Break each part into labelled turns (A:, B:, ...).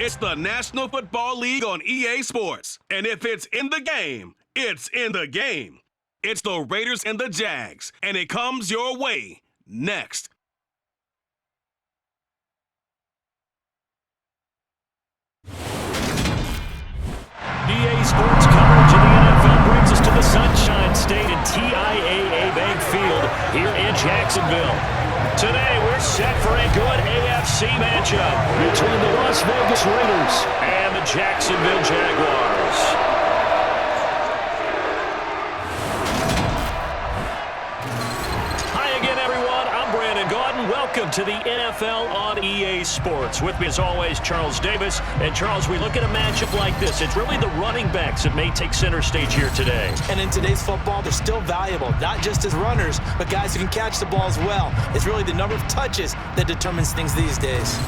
A: It's the National Football League on EA Sports. And if it's in the game, it's in the game. It's the Raiders and the Jags, and it comes your way next.
B: EA Sports coverage of the NFL brings us to the Sunshine State and TIAA Bank Field here in Jacksonville. Today, we're set for a good AFC matchup between the Las Vegas Raiders and the Jacksonville Jaguars. Welcome to the NFL on EA Sports. With me as always, Charles Davis. And Charles, we look at a matchup like this. It's really the running backs that may take center stage here today.
C: And in today's football, they're still valuable, not just as runners, but guys who can catch the ball as well. It's really the number of touches that determines things these days.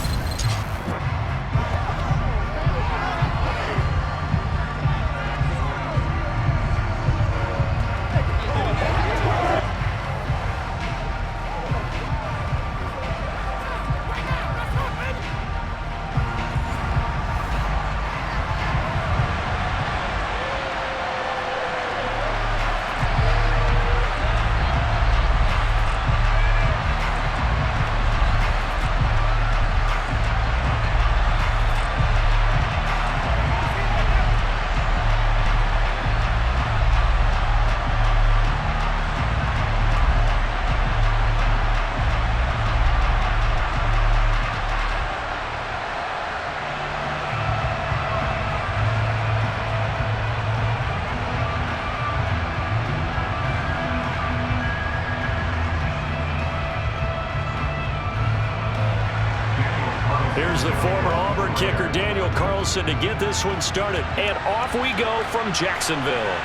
B: Here's the former Auburn kicker, Daniel Carlson, to get this one started. And off we go from Jacksonville.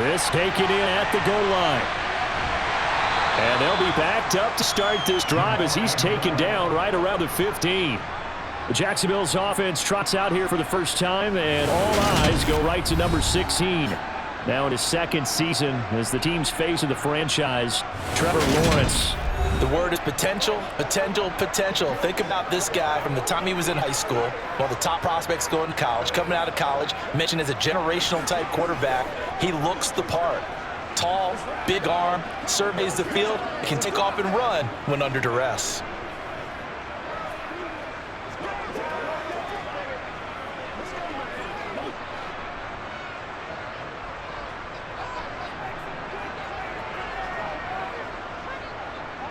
B: This taken in at the goal line. And they'll be backed up to start this drive as he's taken down right around the 15. Jacksonville's offense trots out here for the first time, and all eyes go right to number 16. Now in his second season as the team's face of the franchise, Trevor Lawrence.
C: The word is potential, potential, potential. Think about this guy from the time he was in high school, one of the top prospects going to college, coming out of college, mentioned as a generational type quarterback. He looks the part. Tall, big arm, surveys the field, can take off and run when under duress.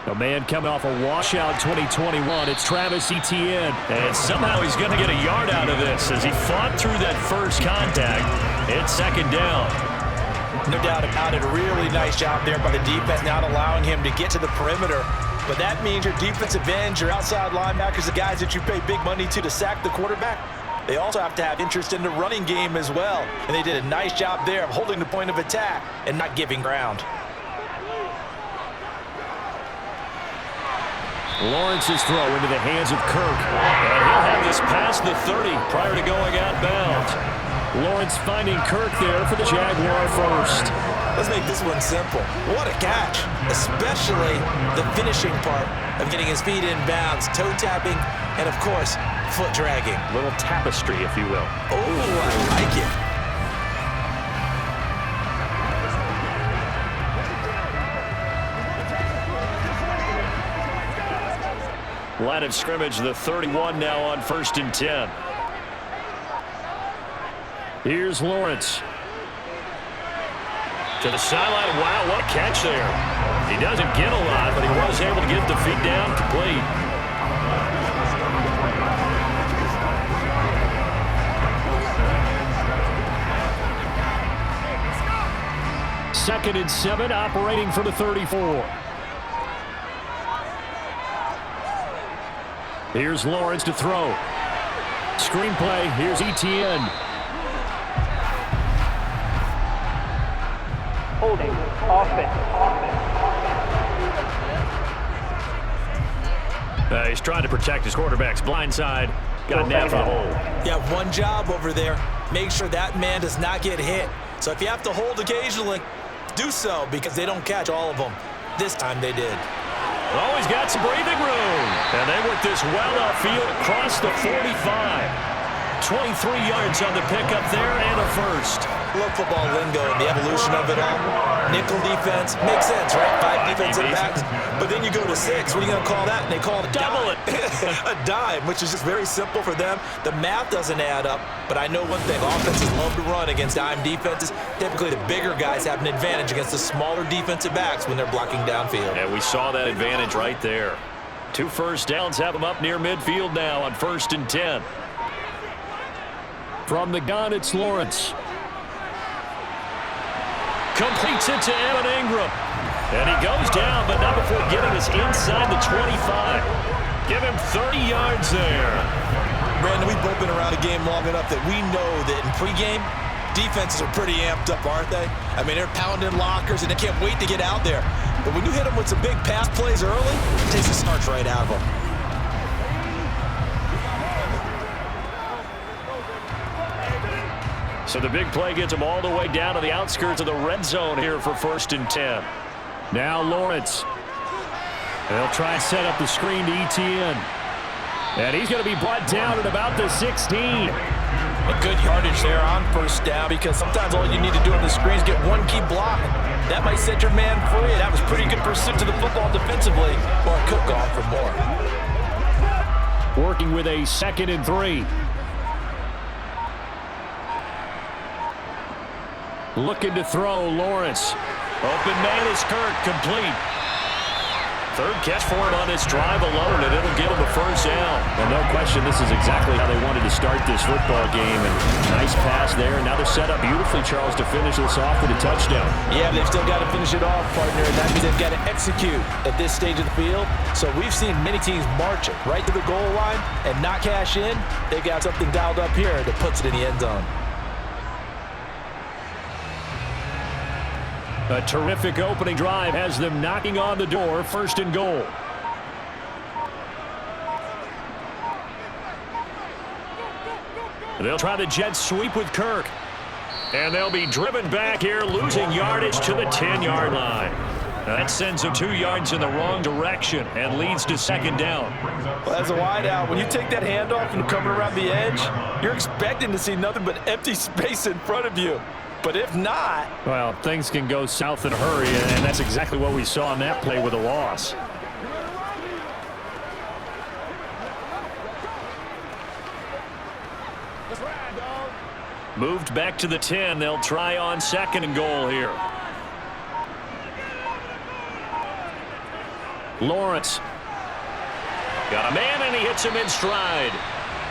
B: A man coming off a washout 2021, it's Travis Etienne. And somehow he's going to get a yard out of this as he fought through that first contact. It's second down.
C: No doubt about it. A really nice job there by the defense, not allowing him to get to the perimeter. But that means your defensive ends, your outside linebackers, the guys that you pay big money to sack the quarterback, they also have to have interest in the running game as well. And they did a nice job there of holding the point of attack and not giving ground.
B: Lawrence's throw into the hands of Kirk. And he'll have this past the 30 prior to going outbound. Lawrence finding Kirk there for the Jaguar first.
C: Let's make this one simple. What a catch, especially the finishing part of getting his feet in bounds, toe tapping, and of course, foot dragging.
B: A little tapestry, if you will.
C: Oh, I like it.
B: Line of scrimmage, the 31 now on 1st and 10. Here's Lawrence. To the sideline. Wow, what a catch there. He doesn't get a lot, but he was able to get the feet down complete. Second and 7, operating for the 34. Here's Lawrence to throw. Screenplay, here's Etienne.
D: Holding, offense.
B: He's trying to protect his quarterback's blind side. Got nailed for the hole.
C: You have one job over there. Make sure that man does not get hit. So if you have to hold occasionally, do so because they don't catch all of them. This time they did.
B: Oh, he's got some breathing room. And they work this well upfield across the 45. 23 yards on the pickup there and a first.
C: I love football lingo and the evolution of it all. Nickel defense makes sense, right? 5 defensive backs. But then you go to 6. What are you going to call that? And they call it
B: double it.
C: A dime, which is just very simple for them. The math doesn't add up. But I know one thing. Offenses love to run against dime defenses. Typically, the bigger guys have an advantage against the smaller defensive backs when they're blocking downfield.
B: And we saw that advantage right there. 2 first downs have them up near midfield now on 1st and 10. From the gun, it's Lawrence. Completes it to Evan Ingram. And he goes down, but not before getting us inside the 25. Give him 30 yards there.
C: Brandon, we've both been around the game long enough that we know that in pregame, defenses are pretty amped up, aren't they? I mean, they're pounding lockers, and they can't wait to get out there. But when you hit them with some big pass plays early, it takes the starch right out of them.
B: So the big play gets them all the way down to the outskirts of the red zone here for 1st and 10. Now Lawrence. They'll try and set up the screen to ETN. And he's going to be brought down at about the 16.
C: A good yardage there on 1st down, because sometimes all you need to do on the screen is get one key block. That might set your man free. That was pretty good pursuit to the football defensively, or it could go on for more.
B: Working with a 2nd and 3. Looking to throw, Lawrence. Open man is Kirk, complete. 3rd catch for him on this drive alone, and it'll give him a 1st down.
E: Well, no question, this is exactly how they wanted to start this football game. And nice pass there. And now they're set up beautifully, Charles, to finish this off with a touchdown.
C: Yeah, they've still got to finish it off, partner, and that means they've got to execute at this stage of the field. So we've seen many teams march it right to the goal line and not cash in. They've got something dialed up here that puts it in the end zone.
B: A terrific opening drive has them knocking on the door, 1st and goal. They'll try the jet sweep with Kirk. And they'll be driven back here, losing yardage to the 10-yard line. That sends them 2 yards in the wrong direction and leads to 2nd down.
C: Well, as a wideout, when you take that handoff and coming around the edge, you're expecting to see nothing but empty space in front of you. But if not...
B: Well, things can go south in a hurry, and that's exactly what we saw on that play with a loss. Moved back to the 10. They'll try on 2nd and goal here. Lawrence. Got a man, and he hits him in stride.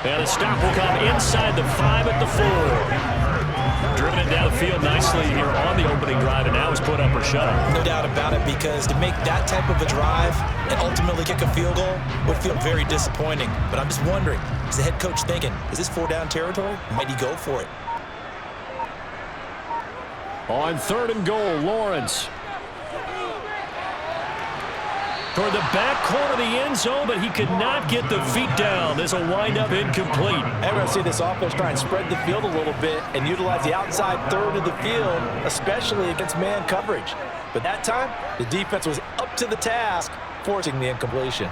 B: And the stop will come inside the 5 at the 4. Driven it down the field nicely here on the opening drive, and now it's put up or shut up.
C: No doubt about it, because to make that type of a drive and ultimately kick a field goal would feel very disappointing. But I'm just wondering, is the head coach thinking, is this 4-down territory? Might he go for it?
B: On 3rd and goal, Lawrence. Toward the back corner of the end zone, but he could not get the feet down. This will wind up incomplete.
C: And we're going to see this offense try and spread the field a little bit and utilize the outside 3rd of the field, especially against man coverage. But that time, the defense was up to the task, forcing the incompletion.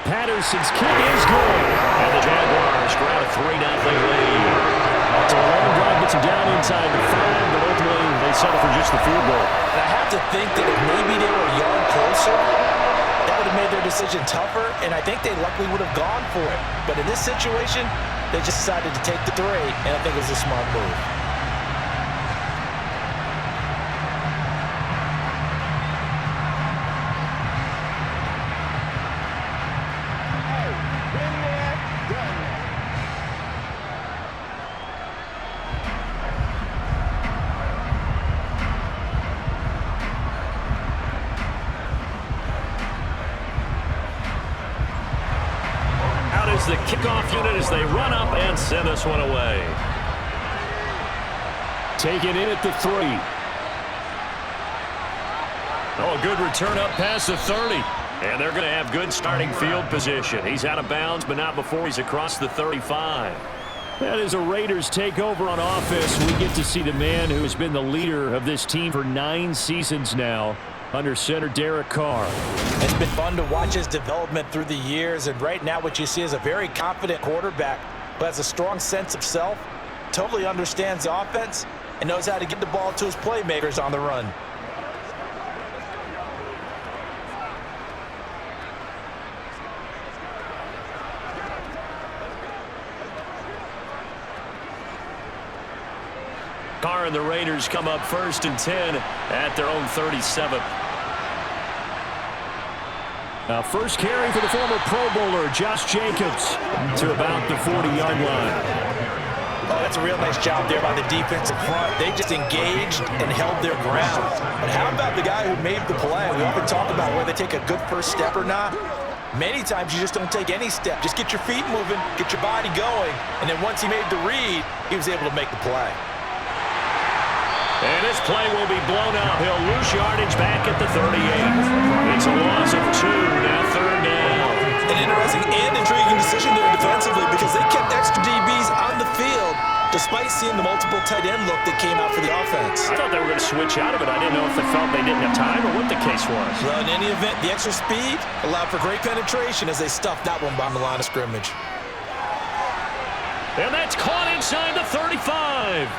B: Patterson's kick is good. And the Jaguars grab a 3-0 lead. So a long drive gets him down inside the 5, but ultimately they settle for just the field goal.
C: And I have to think that if maybe they were a yard closer, that would have made their decision tougher, and I think they likely would have gone for it. But in this situation, they just decided to take the 3, and I think it was a smart move.
B: The kickoff unit as they run up and send this one away. Taken in at the 3. Oh, a good return up past the 30. And they're going to have good starting field position. He's out of bounds, but not before he's across the 35. That is a Raiders takeover on offense. We get to see the man who has been the leader of this team for 9 seasons now. Under center, Derek Carr.
C: It's been fun to watch his development through the years, and right now what you see is a very confident quarterback who has a strong sense of self, totally understands the offense, and knows how to get the ball to his playmakers on the run.
B: Carr and the Raiders come up 1st and 10 at their own 37. Now first carry for the former Pro Bowler Josh Jacobs to about the 40-yard line.
C: Oh, that's a real nice job there by the defensive front. They just engaged and held their ground. But how about the guy who made the play? We often talk about whether they take a good first step or not. Many times you just don't take any step. Just get your feet moving, get your body going, and then once he made the read, he was able to make the play.
B: And this play will be blown out. He'll lose yardage back at the 38. It's a loss of 2, now 3rd down.
C: An interesting and intriguing decision there defensively because they kept extra DBs on the field despite seeing the multiple tight end look that came out for the offense.
B: I thought they were going to switch out of it. I didn't know if they felt they didn't have time or what the case was.
C: Well, in any event, the extra speed allowed for great penetration as they stuffed that one behind the line of scrimmage.
B: And that's caught inside the 35.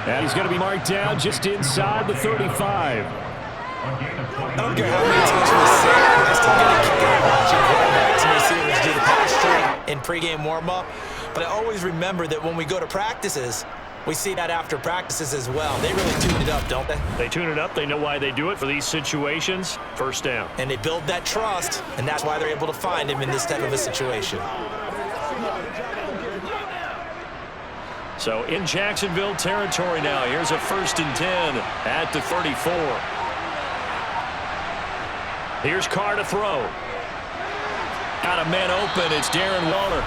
B: And he's going to be marked down just inside the 35.
C: I don't care how many times we say it, I still get a kick out of watching quarterbacks and receivers do the pass straight in pregame warm-up. But I always remember that when we go to practices, we see that after practices as well. They really tune it up, don't they?
B: They tune it up. They know why they do it for these situations. First down.
C: And they build that trust, and that's why they're able to find him in this type of a situation.
B: So in Jacksonville territory now. Here's a 1st and 10 at the 34. Here's Carr to throw. Got a man open. It's Darren Waller.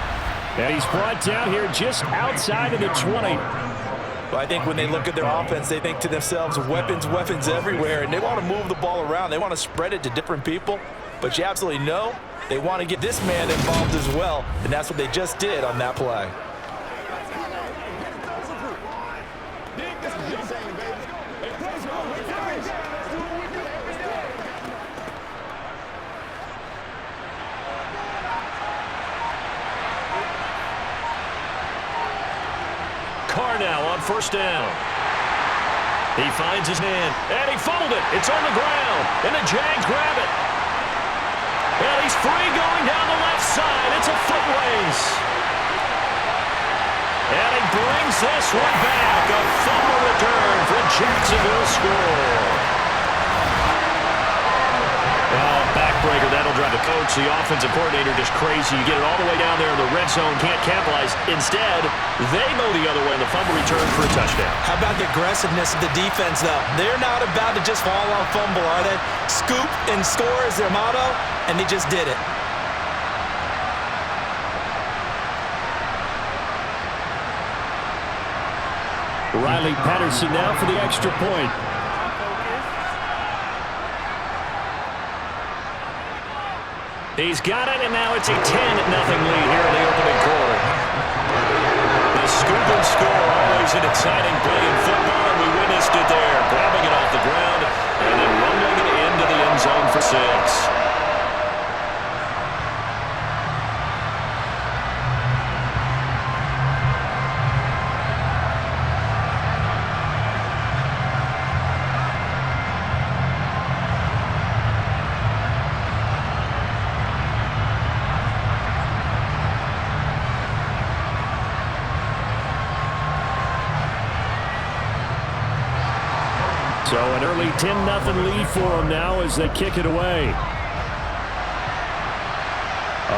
B: And he's brought down here just outside of the 20.
C: Well, I think when they look at their offense, they think to themselves, weapons, weapons everywhere, and they want to move the ball around. They want to spread it to different people. But you absolutely know they want to get this man involved as well, and that's what they just did on that play.
B: Carr now on 1st down. He finds his man, and he fumbled it. It's on the ground, and the Jags grab it. And he's free going down the left side. It's a foot race. And he brings this one back. A fumble return for Jacksonville score. Backbreaker, that'll drive the coach, the offensive coordinator, just crazy. You get it all the way down there in the red zone, can't capitalize. Instead, they go the other way in the fumble return for a touchdown.
C: How about the aggressiveness of the defense, though? They're not about to just fall on fumble, are they? Scoop and score is their motto, and they just did it.
B: Riley Patterson now for the extra point. He's got it, and now it's a 10-0 lead here in the opening quarter. The scoop and score, always an exciting play in football, and we witnessed it there, grabbing it off the ground and then rumbling it into the end zone for 6. So an early 10-0 lead for them now as they kick it away.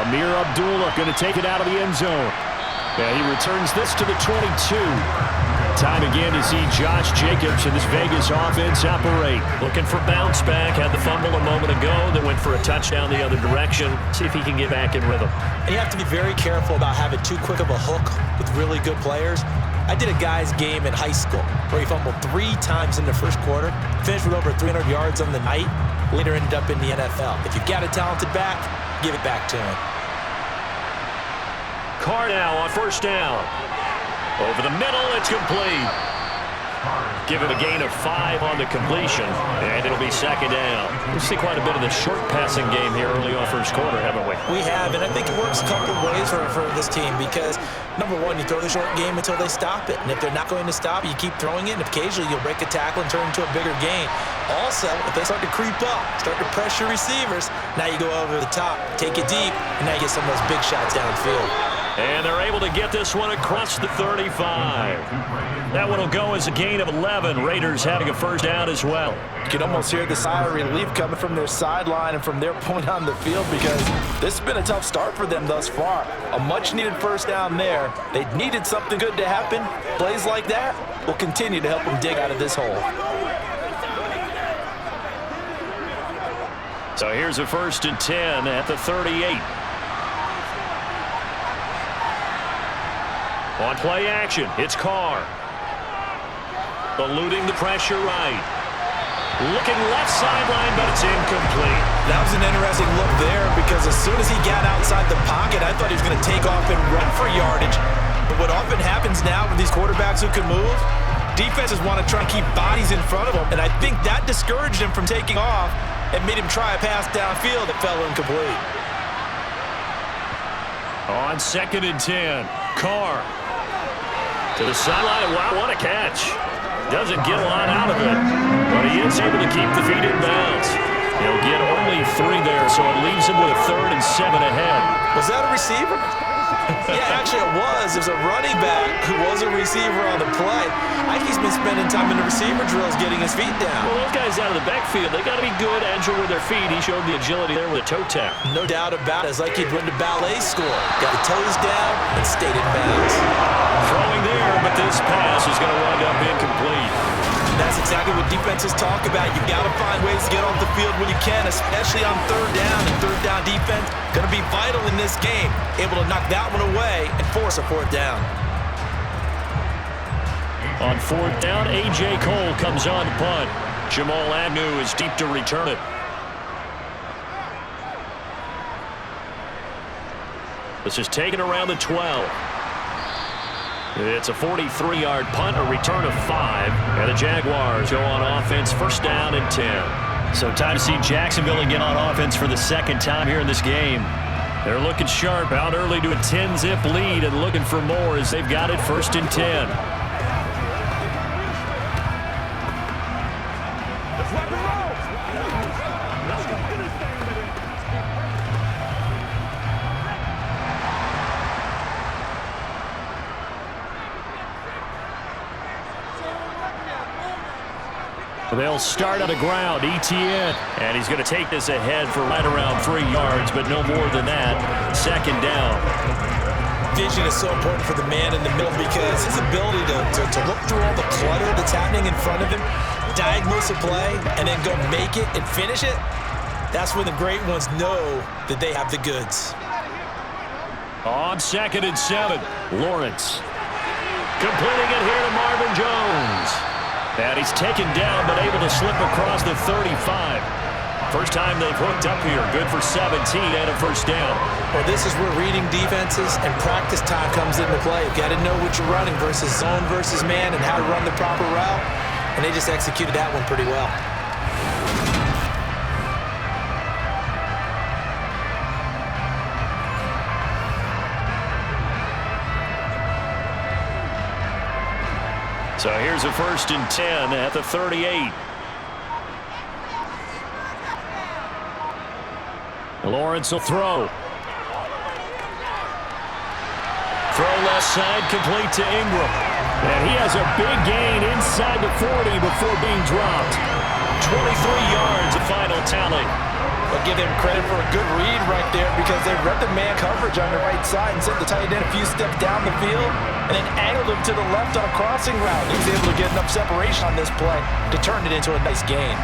B: Amir Abdullah going to take it out of the end zone. Yeah, he returns this to the 22. Time again to see Josh Jacobs and this Vegas offense operate. Looking for bounce back. Had the fumble a moment ago that went for a touchdown the other direction. See if he can get back in rhythm.
C: And you have to be very careful about having too quick of a hook with really good players. I did a guy's game in high school where he fumbled 3 times in the first quarter, finished with over 300 yards on the night, later ended up in the NFL. If you've got a talented back, give it back to him.
B: Carr now on 1st down. Over the middle, it's complete. give him a gain of 5 on the completion, and it'll be second down. We've seen quite a bit of the short passing game here early on first quarter, haven't we?
C: We have, and I think it works a couple of ways for this team because, number one, you throw the short game until they stop it. And if they're not going to stop it, you keep throwing it, and occasionally you'll break a tackle and turn it into a bigger gain. Also, if they start to creep up, start to pressure receivers, now you go over the top, take it deep, and now you get some of those big shots downfield.
B: And they're able to get this one across the 35. That one will go as a gain of 11. Raiders having a first down as well.
C: You can almost hear the sigh of relief coming from their sideline and from their point on the field because this has been a tough start for them thus far. A much-needed first down there. They needed something good to happen. Plays like that will continue to help them dig out of this hole.
B: So here's a 1st and 10 at the 38. On play action, it's Carr. Eluding the pressure right. Looking left sideline, but it's incomplete.
C: That was an interesting look there because as soon as he got outside the pocket, I thought he was going to take off and run for yardage. But what often happens now with these quarterbacks who can move, defenses want to try and keep bodies in front of them, and I think that discouraged him from taking off and made him try a pass downfield that fell incomplete.
B: On 2nd and 10, Carr. To the sideline, wow, what a catch. Doesn't get a lot out of it, but he is able to keep the feet in bounds. He'll get only 3 there, so it leaves him with a 3rd and 7 ahead.
C: Was that a receiver? Yeah, actually it was. It was a running back who was a receiver on the play. I think he's been spending time in the receiver drills getting his feet down.
B: Well, those guys out of the backfield, they got to be good, agile with their feet. He showed the agility there with a toe tap.
C: No doubt about it. It's like he'd run to ballet school. Got the toes down and stayed in bounds.
B: Throwing there, but this pass is going to wind up incomplete.
C: That's exactly what defenses talk about. You've got to find ways to get off the field when you can, especially on 3rd down. And 3rd down defense going to be vital in this game. Able to knock that one away and force a 4th down.
B: On 4th down, A.J. Cole comes on to punt. Jamal Agnew is deep to return it. This is taken around the 12. It's a 43-yard punt, a return of 5, and the Jaguars go on offense, 1st down and 10.
E: So time to see Jacksonville again on offense for the 2nd time here in this game.
B: They're looking sharp, out early to a 10-zip lead and looking for more as they've got it 1st and 10. They'll start on the ground, ETN, and he's going to take this ahead for right around 3 yards, but no more than that. 2nd down.
C: Vision is so important for the man in the middle because his ability to look through all the clutter that's happening in front of him, diagnose a play, and then go make it and finish it, that's when the great ones know that they have the goods.
B: On 2nd and 7, Lawrence. Completing it here to Marvin Jones. And he's taken down, but able to slip across the 35. First time they've hooked up here. Good for 17 and a 1st down.
C: Well, this is where reading defenses and practice time comes into play. You've got to know what you're running versus zone versus man and how to run the proper route. And they just executed that one pretty well.
B: So here's a 1st and 10 at the 38. Lawrence will throw. Throw left side, complete to Ingram. And he has a big gain inside the 40 before being dropped. 23 yards, a final tally.
C: I'll give them credit for a good read right there because they read the man coverage on the right side and sent the tight end a few steps down the field and then angled him to the left on a crossing route. He was able to get enough separation on this play to turn it into a nice gain.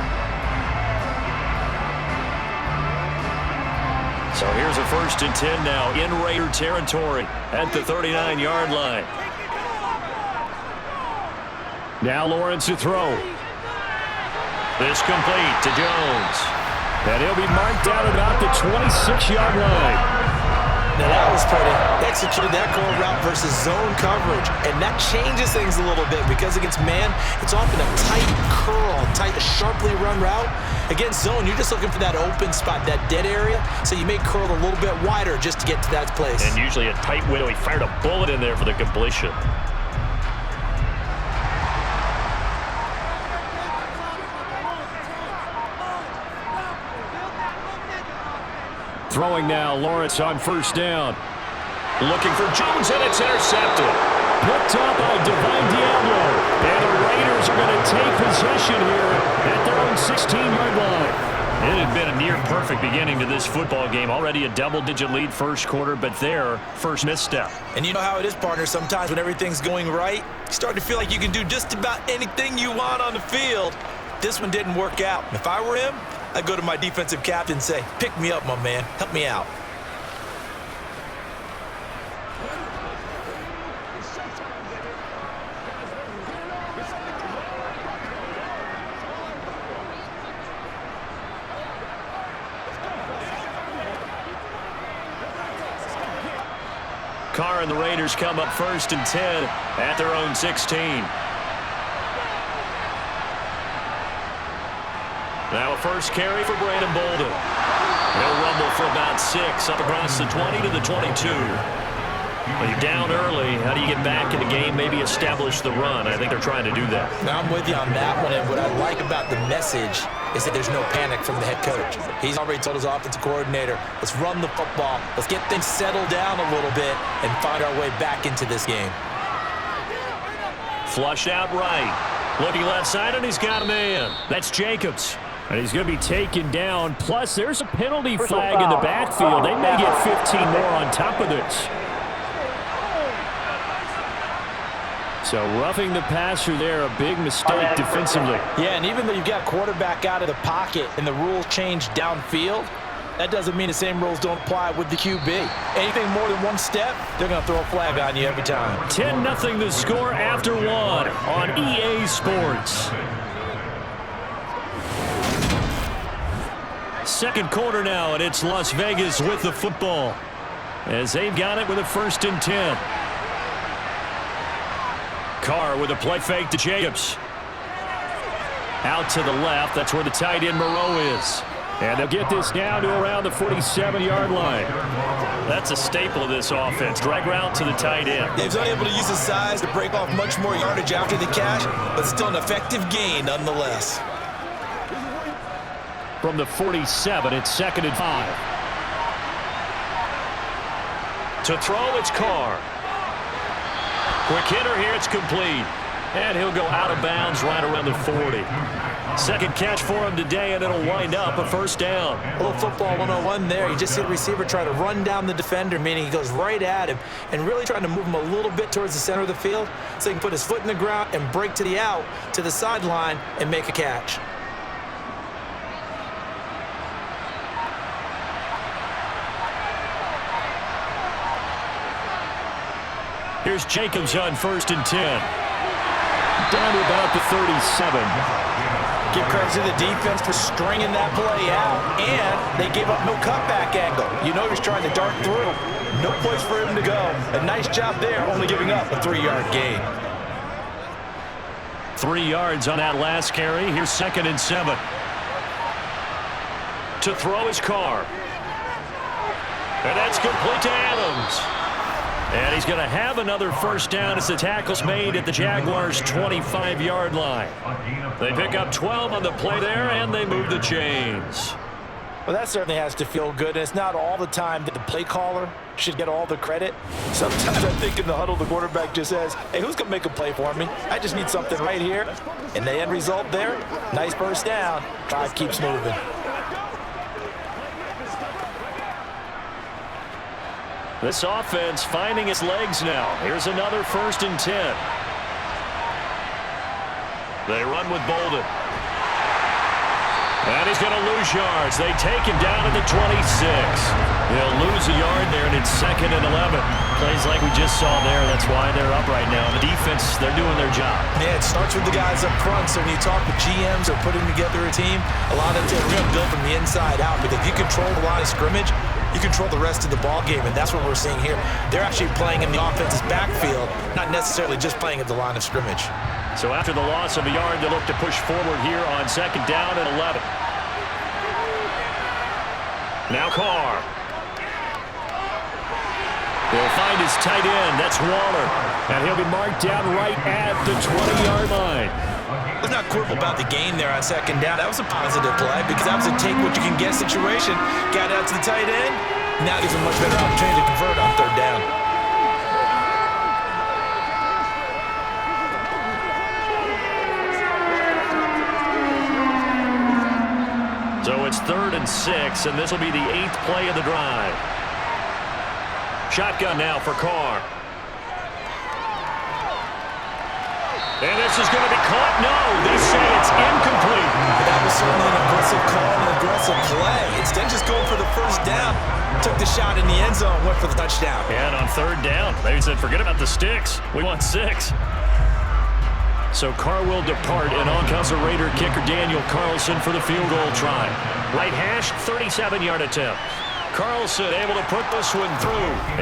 B: So here's a 1st and 10 now in Raider territory at the 39-yard line. Now Lawrence to throw. This complete to Jones. And he'll be marked down about the 26-yard line.
C: Now that was pretty. They executed that curl route versus zone coverage, and that changes things a little bit because against man, it's often a tight curl, tight, sharply run route. Against zone, you're just looking for that open spot, that dead area, so you may curl a little bit wider just to get to that place.
B: And usually a tight window. He fired a bullet in there for the completion. Throwing now, Lawrence on first down. Looking for Jones, and it's intercepted. Picked up by Divine Diablo. And the Raiders are going to take possession here at their own 16-yard line. It had been a near-perfect beginning to this football game. Already a double-digit lead first quarter, but their first misstep.
C: And you know how it is, partner. Sometimes when everything's going right, you start to feel like you can do just about anything you want on the field. This one didn't work out. If I were him, I'd go to my defensive captain and say, pick me up, my man. Help me out.
B: Carr and the Raiders come up 1st and 10 at their own 16. Now a first carry for Brandon Bolden. He'll rumble for about 6 up across the 20 to the 22. Well, you're down early. How do you get back in the game? Maybe establish the run. I think they're trying to do that.
C: Now I'm with you on that one, and what I like about the message is that there's no panic from the head coach. He's already told his offensive coordinator, let's run the football, let's get things settled down a little bit and find our way back into this game.
B: Flushed out right. Looking left side, and he's got a man. That's Jacobs. And he's going to be taken down. Plus, there's a penalty flag in the backfield. They may get 15 more on top of this. So roughing the passer there, a big mistake defensively.
C: Yeah, and even though you've got quarterback out of the pocket and the rules change downfield, that doesn't mean the same rules don't apply with the QB. Anything more than one step, they're going to throw a flag on you every time.
B: 10-0 the score after 1 on EA Sports. Second quarter now, and it's Las Vegas with the football as they've got it with a 1st and 10. Carr with a play fake to Jacobs. Out to the left. That's where the tight end Moreau is. And they'll get this down to around the 47-yard line. That's a staple of this offense. Drag route to the tight end.
C: He's unable to use his size to break off much more yardage after the catch, but still an effective gain nonetheless.
B: From the 47, it's 2nd and 5. To throw, it's Carr. Quick hitter here, it's complete. And he'll go out of bounds right around the 40. Second catch for him today, and it'll wind up a 1st down.
C: A little football 101 there. You just see the receiver try to run down the defender, meaning he goes right at him, and really trying to move him a little bit towards the center of the field so he can put his foot in the ground and break to the out, to the sideline, and make a catch.
B: Here's Jacobs on 1st and 10. Down to about the 37.
C: Give credit to the defense for stringing that play out, and they gave up no cutback angle. You know he's trying to dart through. No place for him to go. A nice job there, only giving up a 3-yard gain.
B: 3 yards on that last carry. Here's 2nd and 7. To throw his Carr. And that's complete to Adams. And he's going to have another 1st down as the tackle's made at the Jaguars' 25-yard line. They pick up 12 on the play there, and they move the chains.
C: Well, that certainly has to feel good, and it's not all the time that the play caller should get all the credit. Sometimes I think in the huddle, the quarterback just says, hey, who's going to make a play for me? I just need something right here. And the end result there, nice 1st down. Drive keeps moving.
B: This offense finding its legs now. Here's another 1st and 10. They run with Bolden. And he's going to lose yards. They take him down to the 26. He'll lose a yard there, and it's 2nd and 11. Plays like we just saw there. That's why they're up right now. The defense, they're doing their job.
C: Yeah, it starts with the guys up front. So when you talk with GMs or putting together a team, a lot of them say we're going to build from the inside out, because if you control the line of scrimmage, you control the rest of the ball game, and that's what we're seeing here. They're actually playing in the offense's backfield, not necessarily just playing at the line of scrimmage.
B: So after the loss of a yard, they look to push forward here on 2nd down and 11. Now Carr. He'll find his tight end. That's Waller. And he'll be marked down right at the 20-yard line.
C: Let's not quibble about the gain there on 2nd down. That was a positive play because that was a take-what-you-can-get situation. Got out to the tight end. Now gives him a much better opportunity to convert on 3rd down.
B: So it's 3rd and 6, and this will be the 8th play of the drive. Shotgun now for Carr. And this is going to be caught. No, they say it's incomplete.
C: That was certainly an aggressive call and an aggressive play. Instead of just going for the 1st down, took the shot in the end zone, went for the touchdown.
B: And on 3rd down, they said, forget about the sticks. We want 6. So Carr will depart, and on comes a Raider kicker Daniel Carlson for the field goal try. Right hash, 37-yard attempt. Carlson able to put this one through,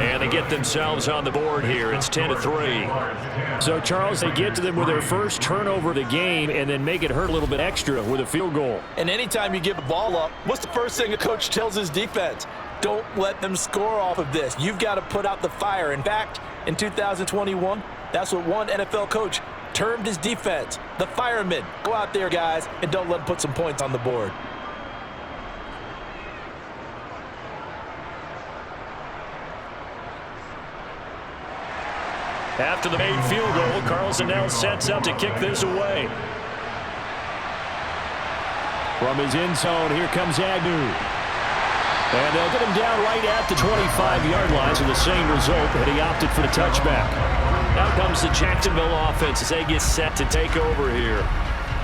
B: and they get themselves on the board here. It's 10-3. So, Charles, they get to them with their first turnover of the game and then make it hurt a little bit extra with a field goal.
C: And anytime you give a ball up, what's the first thing a coach tells his defense? Don't let them score off of this. You've got to put out the fire. In fact, in 2021, that's what one NFL coach termed his defense, the firemen. Go out there, guys, and don't let them put some points on the board.
B: After the made field goal, Carlson now sets up to kick this away. From his end zone, here comes Agnew. And they'll get him down right at the 25-yard line, so the same result, and he opted for the touchback. Now comes the Jacksonville offense as they get set to take over here.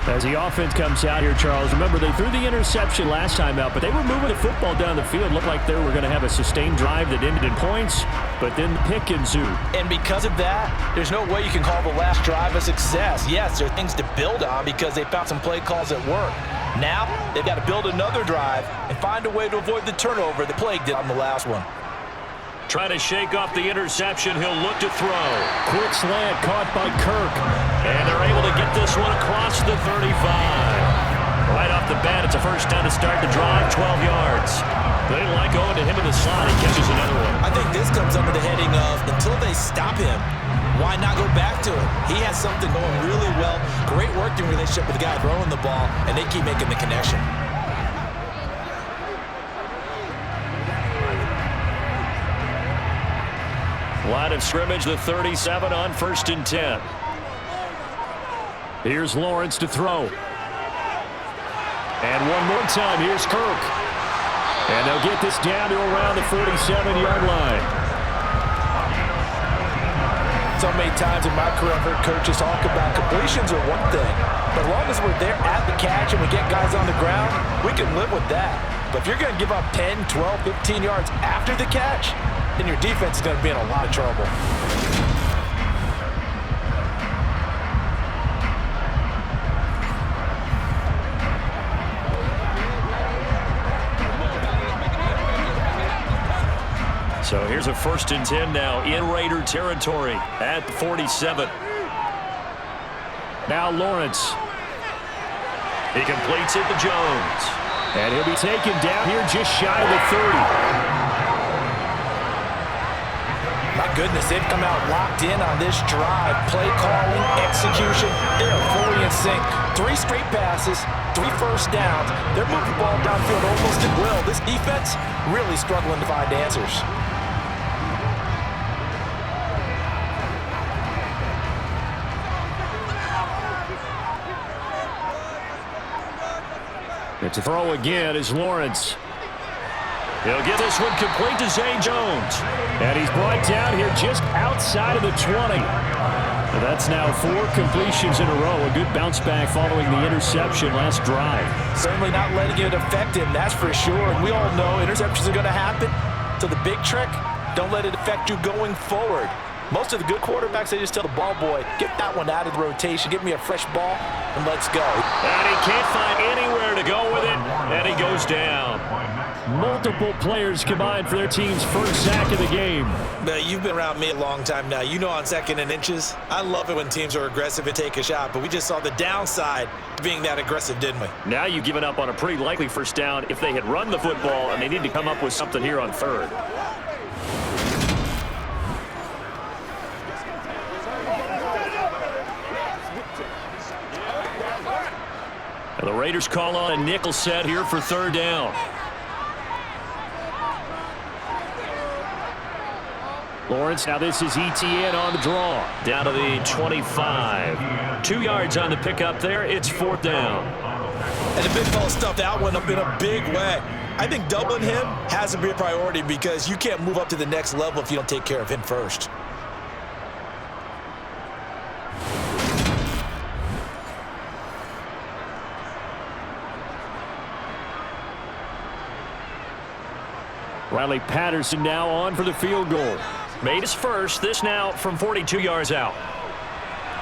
B: As the offense comes out here, Charles, remember they threw the interception last time out, but they were moving the football down the field. Looked like they were going to have a sustained drive that ended in points, but then the pick ensued.
C: And because of that, there's no way you can call the last drive a success. Yes, there are things to build on because they found some play calls that work. Now, they've got to build another drive and find a way to avoid the turnover the plague did on the last one.
B: Trying to shake off the interception. He'll look to throw. Quick slant caught by Kirk. And they're able to get this one across the 35. Right off the bat, it's a first down to start the drive, 12 yards. They didn't like going to him in the slot. He catches another one.
C: I think this comes under the heading of until they stop him, why not go back to him? He has something going really well. Great working relationship with the guy throwing the ball, and they keep making the connection.
B: Line of scrimmage, the 37 on 1st and 10. Here's Lawrence to throw. And one more time, here's Kirk. And they'll get this down to around the 47-yard line.
C: So many times in my career, I've heard coaches talk about completions are one thing. But as long as we're there at the catch and we get guys on the ground, we can live with that. But if you're going to give up 10, 12, 15 yards after the catch, then your defense is going to be in a lot of trouble.
B: So here's a 1st and 10 now in Raider territory at the 47. Now Lawrence. He completes it to Jones. And he'll be taken down here just shy of the 30.
C: My goodness, they've come out locked in on this drive. Play calling, execution, they are fully in sync. 3 straight passes, 3 first downs. They're moving the ball downfield almost at will. This defense really struggling to find answers.
B: It's a throw again as Lawrence. He'll get this one complete to Zay Jones. And he's brought down here just outside of the 20. That's now 4 completions in a row. A good bounce back following the interception last drive.
C: Certainly not letting it affect him, that's for sure. And we all know interceptions are going to happen. So the big trick, don't let it affect you going forward. Most of the good quarterbacks, they just tell the ball boy, get that one out of the rotation, give me a fresh ball, and let's go.
B: And he can't find anywhere to go with it, and he goes down. Multiple players combined for their team's first sack of the game.
C: Now, you've been around me a long time now. You know on 2nd and inches, I love it when teams are aggressive and take a shot, but we just saw the downside being that aggressive, didn't we?
B: Now you've given up on a pretty likely first down if they had run the football, and they need to come up with something here on 3rd. And the Raiders call on a nickel set here for 3rd down. Lawrence, now this is ETN on the draw. Down to the 25. 2 yards on the pickup there. It's 4th down.
C: And the big fella stuffed that one up in a big way. I think doubling him has to be a priority because you can't move up to the next level if you don't take care of him first.
B: Riley Patterson now on for the field goal. Made his first. This now from 42 yards out.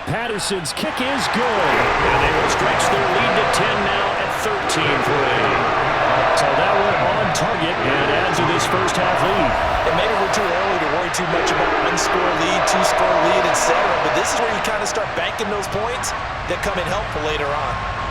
B: Patterson's kick is good. And they will stretch their lead to 10 now at 13-3. So that one on target and adds to this first half lead.
C: And maybe we're too early to worry too much about 1-score lead, 2-score lead, etc. But this is where you kind of start banking those points that come in helpful later on.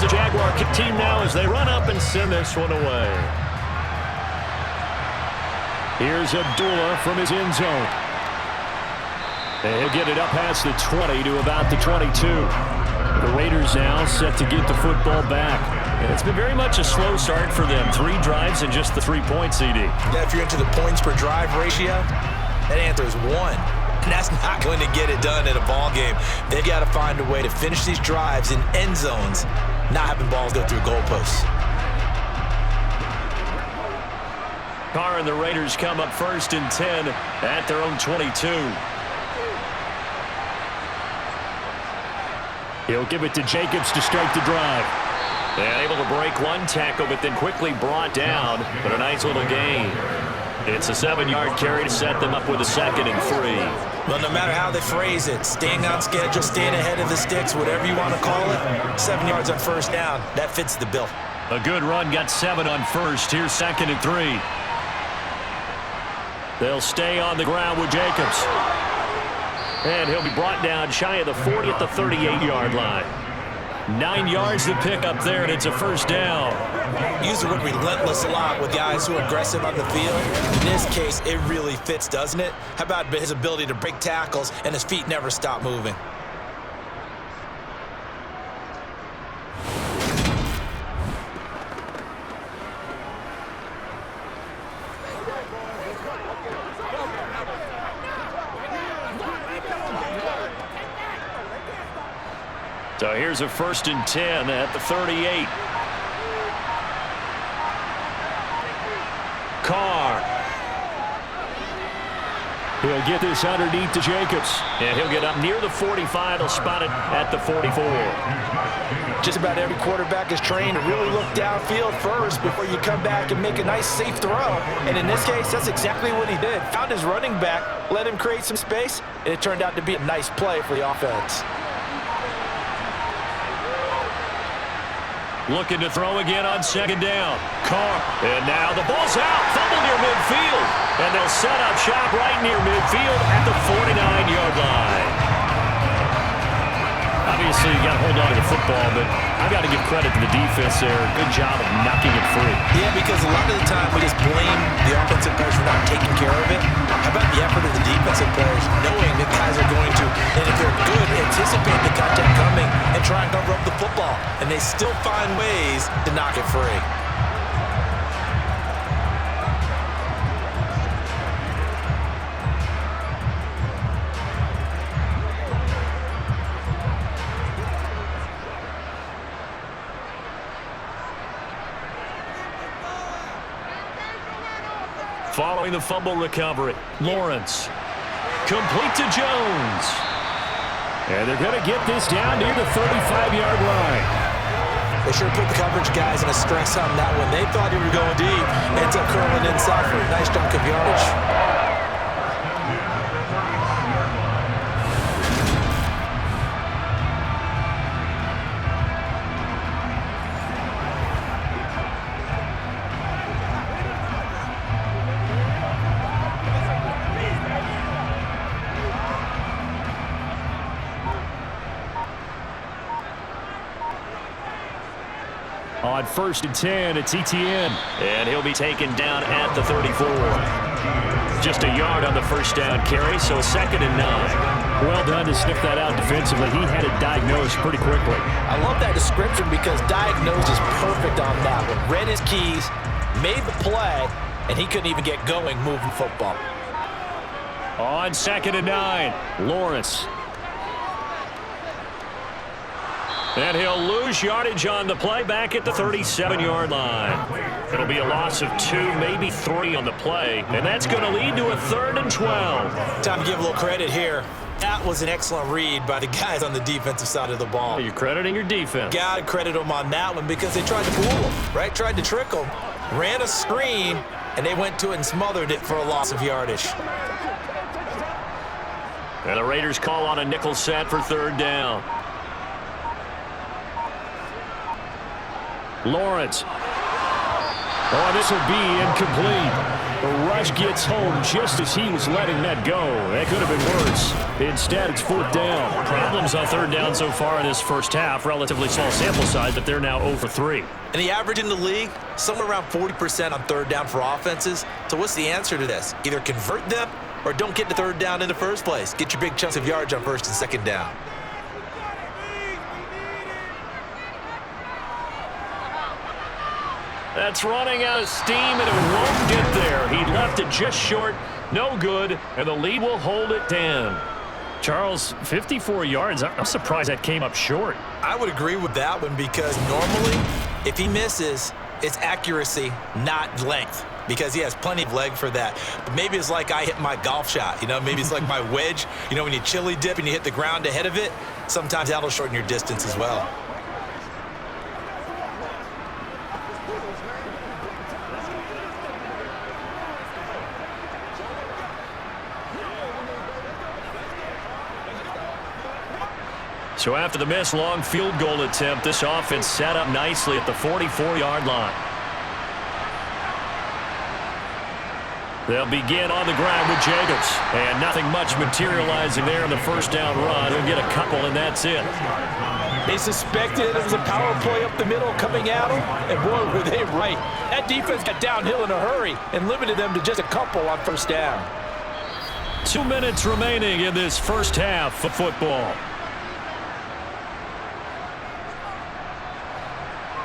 B: The Jaguar team now as they run up and send this one away. Here's Abdullah from his end zone. And he'll get it up past the 20 to about the 22. The Raiders now set to get the football back. And it's been very much a slow start for them. 3 drives and just the 3-point CD.
C: Yeah, if you're into the points per drive ratio, that answer is 1. And that's not going to get it done in a ball game. They've got to find a way to finish these drives in end zones, not having balls go through goalposts.
B: Carr and the Raiders come up 1st and 10 at their own 22. He'll give it to Jacobs to start the drive. And able to break one tackle, but then quickly brought down. But a nice little gain. It's a 7-yard carry to set them up with a 2nd and 3.
C: Well, no matter how they phrase it, staying on schedule, staying ahead of the sticks, whatever you want to call it, 7 yards on 1st down, that fits the bill.
B: A good run, got 7 on 1st. Here's 2nd and 3. They'll stay on the ground with Jacobs. And he'll be brought down shy of the 40 at the 38-yard line. 9 yards to pick up there, and it's a 1st down.
C: Use the word relentless a lot with guys who are aggressive on the field. In this case, it really fits, doesn't it? How about his ability to break tackles and his feet never stop moving?
B: So here's a 1st and 10 at the 38. Carr. He'll get this underneath to Jacobs. And he'll get up near the 45. He'll spot it at the 44.
C: Just about every quarterback is trained to really look downfield first before you come back and make a nice, safe throw. And in this case, that's exactly what he did. Found his running back, let him create some space, and it turned out to be a nice play for the offense.
B: Looking to throw again on 2nd down. Carr. And now the ball's out. Fumble near midfield. And they'll set up shop right near midfield at the 49-yard line. Obviously, you got to hold on to the football, but I've got to give credit to the defense there. Good job of knocking it free.
C: Yeah, because a lot of the time we just blame the offensive players for not taking care of it. How about the effort of the defensive players, knowing that guys are going to, and if they're good, anticipate the contact coming and try and cover up the football. And they still find ways to knock it free.
B: Following the fumble recovery, Lawrence. Complete to Jones. And they're going to get this down near the 35-yard line.
C: They sure put the coverage guys in a stress on that one. They thought they were going deep. Ends up curling inside for a nice chunk of yardage.
B: On 1st and 10, it's ETN.
E: And he'll be taken down at the 34. Just a yard on the first down carry, so 2nd and 9.
B: Well done to sniff that out defensively. He had it diagnosed pretty quickly.
C: I love that description because diagnosed is perfect on that one. Read his keys, made the play, and he couldn't even get going moving football.
B: On 2nd and 9, Lawrence. And he'll lose yardage on the play back at the 37-yard line. It'll be a loss of 2, maybe 3 on the play, and that's going to lead to a 3rd and 12.
C: Time to give a little credit here. That was an excellent read by the guys on the defensive side of the ball.
B: You're crediting your defense.
C: Got to credit them on that one because they tried to fool them, right? Tried to trick them, ran a screen, and they went to it and smothered it for a loss of yardage.
E: And the Raiders call on a nickel set for 3rd down.
B: Lawrence. Oh, this will be incomplete. The rush gets home just as he was letting that go. That could have been worse. Instead, it's 4th down.
E: Problems on 3rd down so far in this first half. Relatively small sample size, but they're now 0 for 3.
C: And the average in the league, somewhere around 40% on 3rd down for offenses. So what's the answer to this? Either convert them or don't get to 3rd down in the first place. Get your big chunks of yards on 1st and 2nd down.
E: That's running out of steam, and it won't get there. He left it just short. No good, and the lead will hold it 10.
B: Charles, 54 yards. I'm surprised that came up short.
C: I would agree with that one because normally, if he misses, it's accuracy, not length. Because he has plenty of leg for that. But maybe it's like I hit my golf shot. You know, maybe it's like my wedge. You know, when you chili dip and you hit the ground ahead of it, sometimes that'll shorten your distance as well.
E: So after the missed long field goal attempt, this offense set up nicely at the 44-yard line. They'll begin on the ground with Jacobs. And nothing much materializing there in the first down run. He'll get a couple, and that's it.
C: They suspected it was a power play up the middle coming at them, and boy, were they right. That defense got downhill in a hurry and limited them to just a couple on first down.
B: 2 minutes remaining in this first half of football.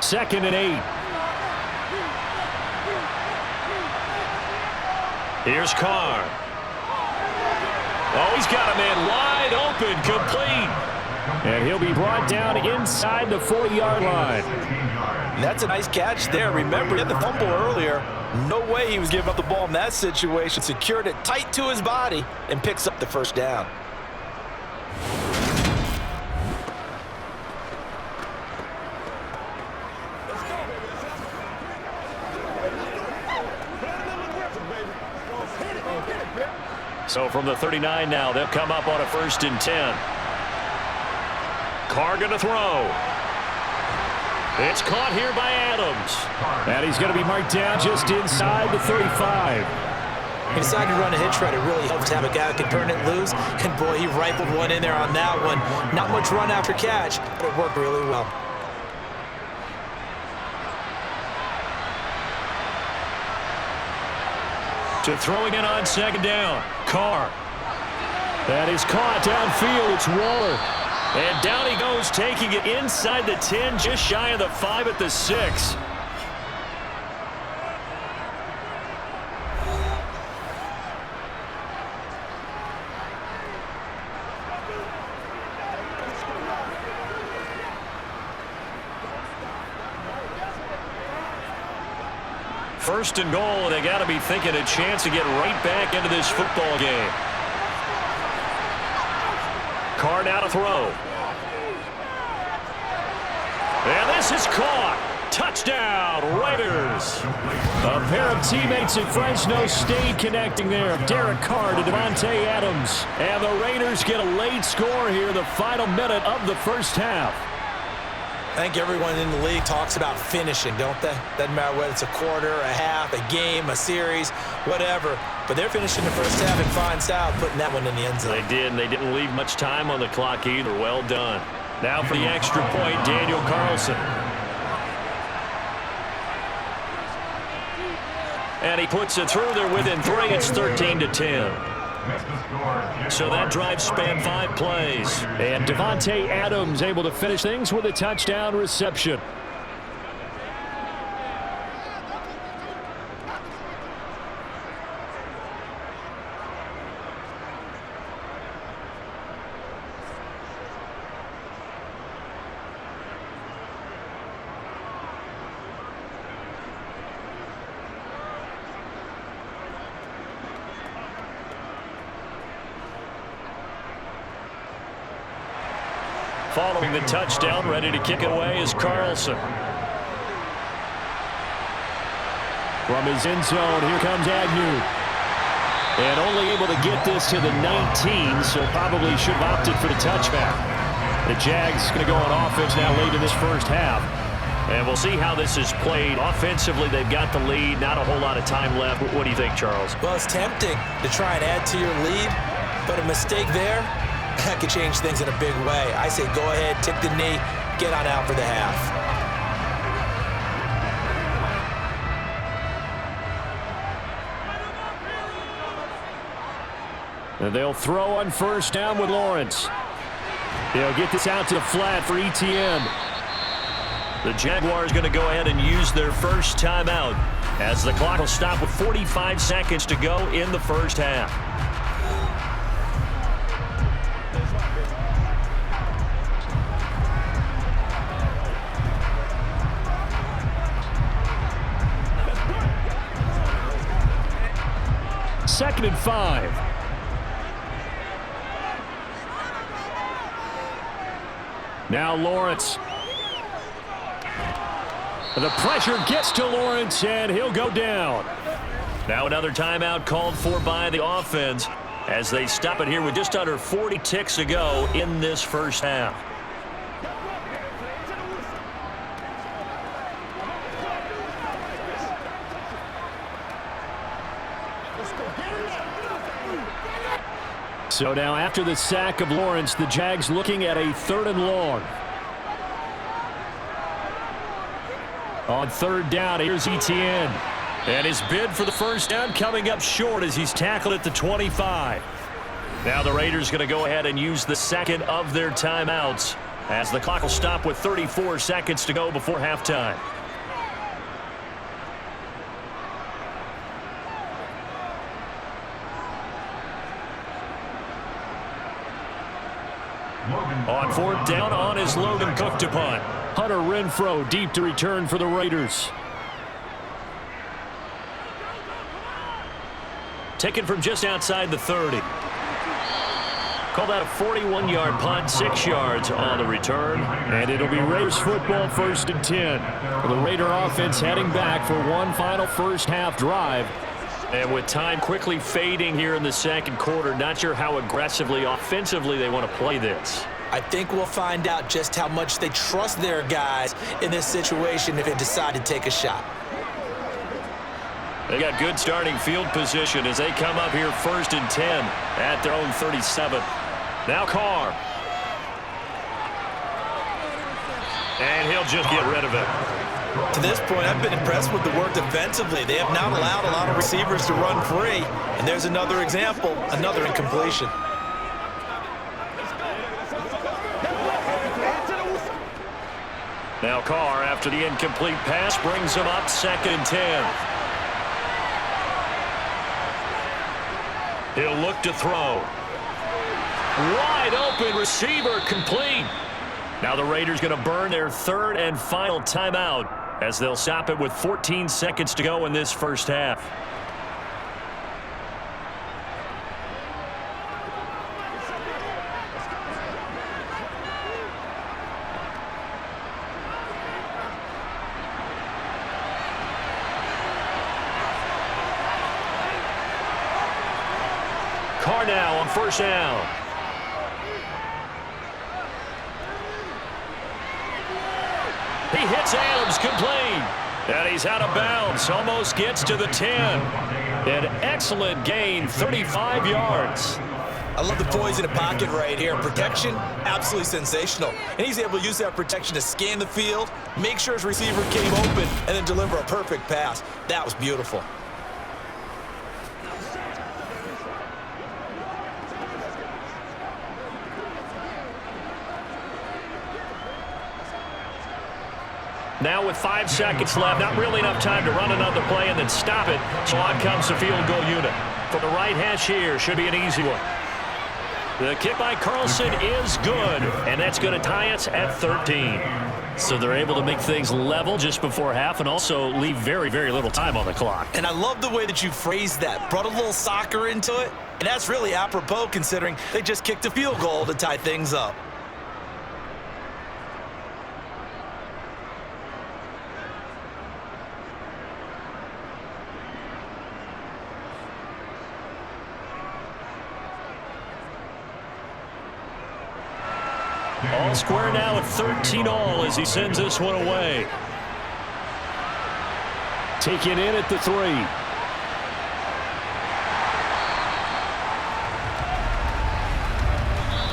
B: 2nd and 8.
E: Here's Carr. Oh, he's got a man wide open, complete.
B: And he'll be brought down inside the 4-yard line.
C: That's a nice catch there. Remember, he had the fumble earlier. No way he was giving up the ball in that situation. Secured it tight to his body and picks up the first down.
E: So from the 39 now, they'll come up on a 1st and 10. Carr going to throw. It's caught here by Adams.
B: And he's going to be marked down just inside the 35.
C: He decided to run a hitch route. It really helps to have a guy who can turn it loose. And boy, he rifled one in there on that one. Not much run after catch, but it worked really well.
B: To throwing it on 2nd down. Carr. That is caught downfield. It's Waller.
E: And down he goes, taking it inside the 10, just shy of the 5 at the 6. First and goal, they got to be thinking a chance to get right back into this football game. Carr now to throw. And this This is caught. Touchdown, Raiders. A pair of teammates at Fresno State connecting there. Derek Carr to Devontae Adams. And the Raiders get a late score here, the final minute of the first half.
C: I think everyone in the league talks about finishing, don't they? Doesn't matter whether it's a quarter, a half, a game, a series, whatever. But they're finishing the first half and fine style, putting that one in the end zone.
E: They did, and they didn't leave much time on the clock either. Well done. Now for the extra point, Daniel Carlson. And he puts it through there within 3. It's 13-10. So that drive spanned 5 plays.
B: And Devontae Adams able to finish things with a touchdown reception.
E: Following the touchdown, ready to kick it away is Carlson.
B: From his end zone, here comes Agnew. And only able to get this to the 19, so probably should have opted for the touchback. The Jags going to go on offense now late in this first half.
E: And we'll see how this is played. Offensively, they've got the lead. Not a whole lot of time left. What do you think, Charles?
C: Well, it's tempting to try and add to your lead, but a mistake there, that could change things in a big way. I say go ahead, take the knee, get on out for the half.
B: And they'll throw on first down with Lawrence. They'll get this out to the flat for Etienne.
E: The Jaguars going to go ahead and use their first timeout as the clock will stop with 45 seconds to go in the first half.
B: Second and 5. Now Lawrence. The pressure gets to Lawrence, and he'll go down.
E: Now another timeout called for by the offense as they stop it here with just under 40 ticks to go in this first half.
B: So now after the sack of Lawrence, the Jags looking at a 3rd and long. On 3rd down, here's Etienne.
E: And his bid for the first down coming up short as he's tackled at the 25. Now the Raiders going to go ahead and use the second of their timeouts as the clock will stop with 34 seconds to go before halftime. On 4th down, on is Logan Cook to punt.
B: Hunter Renfrow deep to return for the Raiders.
E: Taken from just outside the 30. Call that a 41-yard punt, 6 yards on the return.
B: And it'll be Raiders football 1st and 10. The Raider offense heading back for one final first half drive.
E: And with time quickly fading here in the second quarter, not sure how aggressively, offensively they want to play this.
C: I think we'll find out just how much they trust their guys in this situation if they decide to take a shot.
E: They got good starting field position as they come up here 1st and 10 at their own 37. Now Carr. And he'll just get rid of it.
C: To this point, I've been impressed with the work defensively. They have not allowed a lot of receivers to run free. And there's another example, another incompletion.
E: Now Carr, after the incomplete pass, brings him up 2nd and 10. He'll look to throw. Wide open receiver, complete. Now the Raiders going to burn their 3rd and final timeout as they'll stop it with 14 seconds to go in this first half.
B: now on first down. He hits Adams, complete. And he's out of bounds, almost gets to the 10. An excellent gain, 35 yards.
C: I love the poise in the pocket right here. Protection, absolutely sensational. And he's able to use that protection to scan the field, make sure his receiver came open, and then deliver a perfect pass. That was beautiful.
B: Now with 5 seconds left, not really enough time to run another play and then stop it. So on comes the field goal unit. For the right hash here, should be an easy one. The kick by Carlson is good, and that's going to tie us at 13. So they're able to make things level just before half and also leave very, very little time on the clock.
C: And I love the way that you phrased that. Brought a little soccer into it, and that's really apropos considering they just kicked a field goal to tie things up.
B: All square now at 13-all as he sends this one away. Taken in at the 3.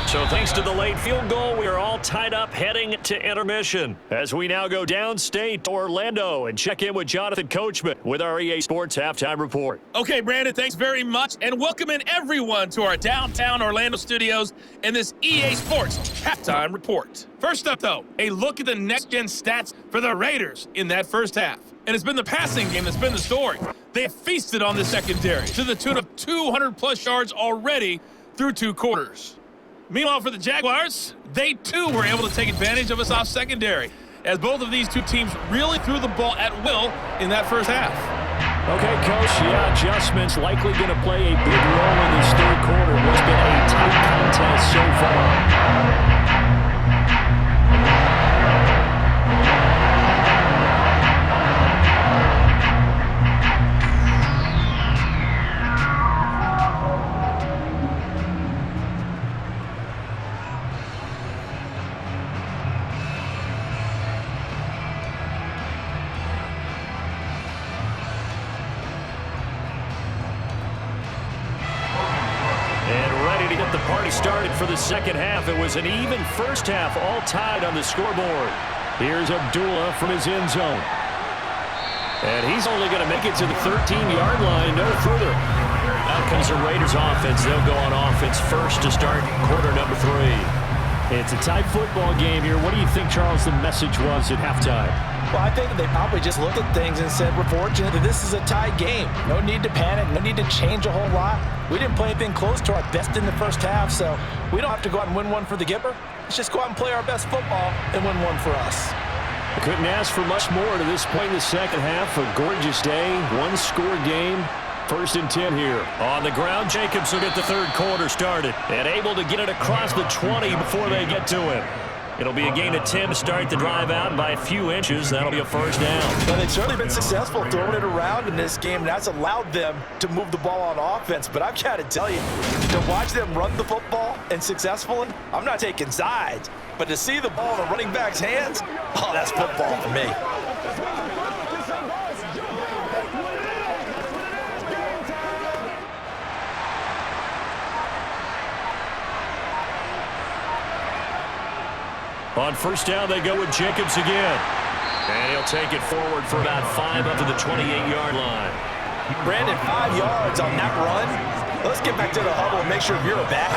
B: So thanks to the late field goal, we are all tied up heading to intermission. As we now go downstate to Orlando and check in with Jonathan Coachman with our EA Sports Halftime Report.
F: Okay, Brandon, thanks very much, and welcome in everyone to our downtown Orlando studios and this EA Sports Halftime Report. First up, though, a look at the next-gen stats for the Raiders in that first half. And it's been the passing game that's been the story. They have feasted on the secondary to the tune of 200-plus yards already through 2 quarters. Meanwhile, for the Jaguars, they too were able to take advantage of a soft secondary, as both of these two teams really threw the ball at will in that first half.
B: Okay, Coach, adjustments likely going to play a big role in this third quarter. It's been a tight contest so far. Started for the second half. It was an even first half, all tied on the scoreboard. Here's Abdullah from his end zone. And he's only going to make it to the 13-yard line, no further. Out comes the Raiders offense. They'll go on offense first to start quarter number 3. It's a tight football game here. What do you think, Charles, the message was at halftime?
C: Well, I think they probably just looked at things and said, we're fortunate that this is a tied game. No need to panic, no need to change a whole lot. We didn't play anything close to our best in the first half, so we don't have to go out and win one for the Gipper. Let's just go out and play our best football and win one for us.
B: Couldn't ask for much more to this point in the second half. A gorgeous day, one-score game. 1st and 10 here. On the ground, Jacobs will get the third quarter started and able to get it across the 20 before they get to him. It'll be a gain of 10 to start the drive out by a few inches. That'll be a first down.
C: Well, they've certainly been successful throwing it around in this game, and that's allowed them to move the ball on offense. But I've got to tell you, to watch them run the football and successfully, I'm not taking sides, but to see the ball in a running back's hands, oh, that's football for me.
B: On first down, they go with Jacobs again. And he'll take it forward for about 5 up to the 28-yard line.
C: Brandon, 5 yards on that run. Let's get back to the huddle and make sure you're back.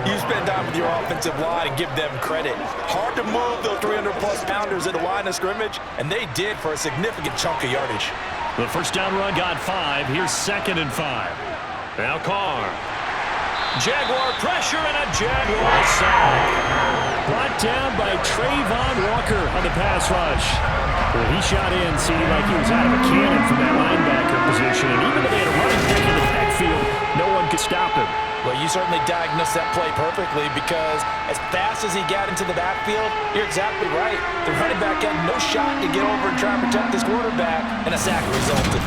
C: You spend time with your offensive line and give them credit. Hard to move those 300-plus pounders at the line of scrimmage, and they did for a significant chunk of yardage.
B: The first down run got 5. Here's 2nd and 5. Now Carr. Jaguar pressure and a Jaguar sack. Brought down by Trayvon Walker on the pass rush. Well, he shot in, seemed like he was out of a cannon from that linebacker position. And even though they had a running back in the backfield, no one could stop him.
C: Well, you certainly diagnosed that play perfectly because as fast as he got into the backfield, you're exactly right. The running back had no shot to get over and try and protect this quarterback, and a sack resulted.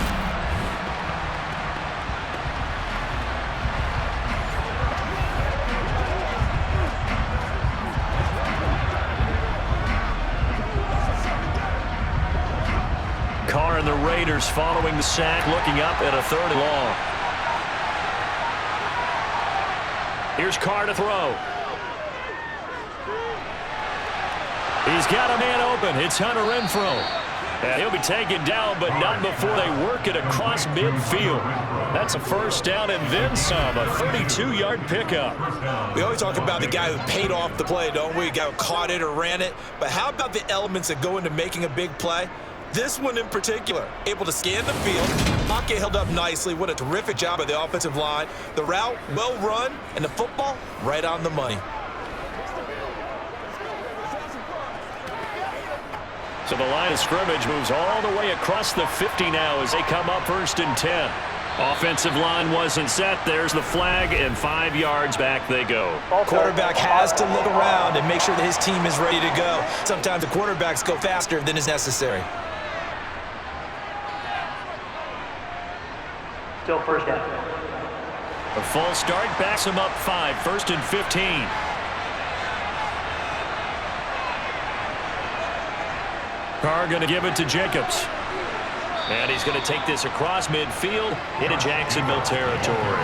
B: and the Raiders following the sack, looking up at a 3rd and long. Here's Carr to throw. He's got a man open. It's Hunter Renfrow. And he'll be taken down, but not before they work it across midfield. That's a 1st down and then some, a 32-yard pickup.
C: We always talk about the guy who paid off the play, don't we? The guy who caught it or ran it. But how about the elements that go into making a big play? This one in particular, able to scan the field, pocket held up nicely. What a terrific job by the offensive line. The route, well run, and the football, right on the money.
B: So the line of scrimmage moves all the way across the 50 now as they come up 1st and 10. Offensive line wasn't set. There's the flag, and 5 yards back they go.
C: Quarterback has to look around and make sure that his team is ready to go. Sometimes the quarterbacks go faster than is necessary.
D: Still 1st down.
B: A false start backs him up 5, 1st and 15. Carr going to give it to Jacobs. And he's going to take this across midfield into Jacksonville territory.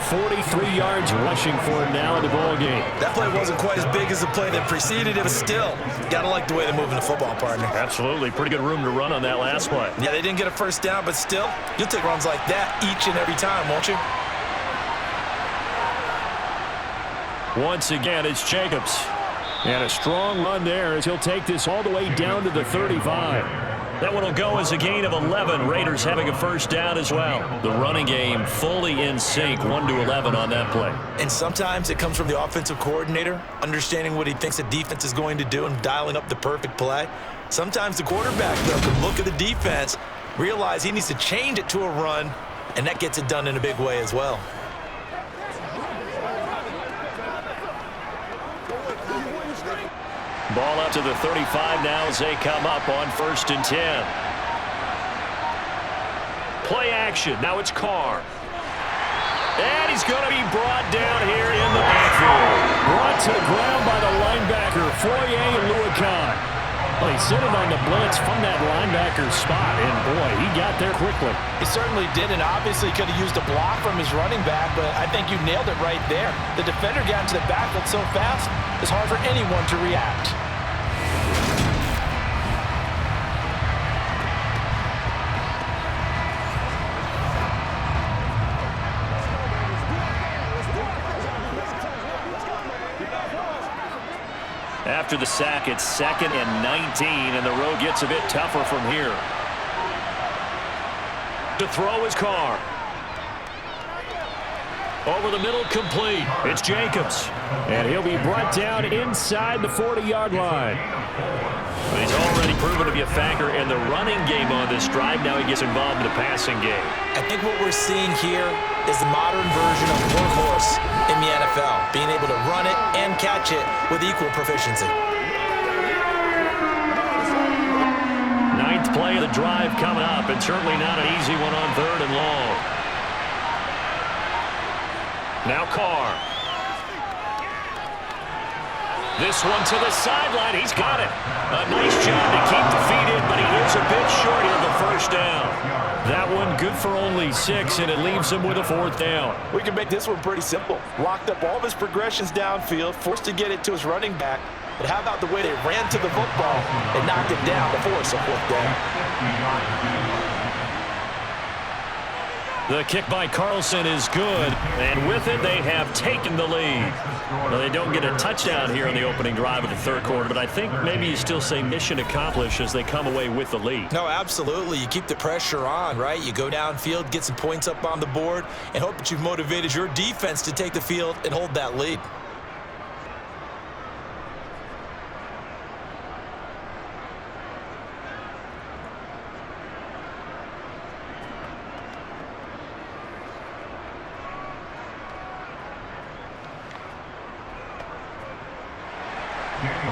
B: 43 yards rushing for him now in the ball game.
C: That play wasn't quite as big as the play that preceded it, but still, got to like the way they're moving the football, partner.
B: Absolutely. Pretty good room to run on that last play.
C: Yeah, they didn't get a 1st down, but still, you'll take runs like that each and every time, won't you?
B: Once again, it's Jacobs. And a strong run there as he'll take this all the way down to the 35. That one will go as a gain of 11. Raiders having a 1st down as well. The running game fully in sync, 1-11 on that play.
C: And sometimes it comes from the offensive coordinator, understanding what he thinks the defense is going to do and dialing up the perfect play. Sometimes the quarterback, though, can look at the defense, realize he needs to change it to a run, and that gets it done in a big way as well.
B: Ball up to the 35 now as they come up on 1st and 10. Play action. Now it's Carr. And he's going to be brought down here in the backfield.
E: Brought to the ground by the linebacker, Foye and Luakan. Well, he sent it on the blitz from that linebacker spot, and boy, he got there quickly.
C: He certainly did, and obviously could have used a block from his running back, but I think you nailed it right there. The defender got into the backfield so fast, it's hard for anyone to react.
B: After the sack, it's 2nd and 19, and the road gets a bit tougher from here. To throw is Carr. Over the middle, complete. It's Jacobs.
E: And he'll be brought down inside the 40-yard line.
B: But he's already proven to be a factor in the running game on this drive. Now he gets involved in the passing game.
C: I think what we're seeing here is the modern version of workhorse in the NFL, being able to run it and catch it with equal proficiency.
B: 9th play of the drive coming up, and certainly not an easy one on 3rd and long. Now Carr. This one to the sideline. He's got it. A nice job to keep the feet in, but he is a bit short of the 1st down. That one good for only 6, and it leaves him with a 4th down.
C: We can make this one pretty simple. Locked up all of his progressions downfield, forced to get it to his running back. But how about the way they ran to the football and knocked it down to force a 4th down?
B: The kick by Carlson is good, and with it, they have taken the lead. Well, they don't get a touchdown here on the opening drive of the 3rd quarter, but I think maybe you still say mission accomplished as they come away with the lead.
C: No, absolutely. You keep the pressure on, right? You go downfield, get some points up on the board, and hope that you've motivated your defense to take the field and hold that lead.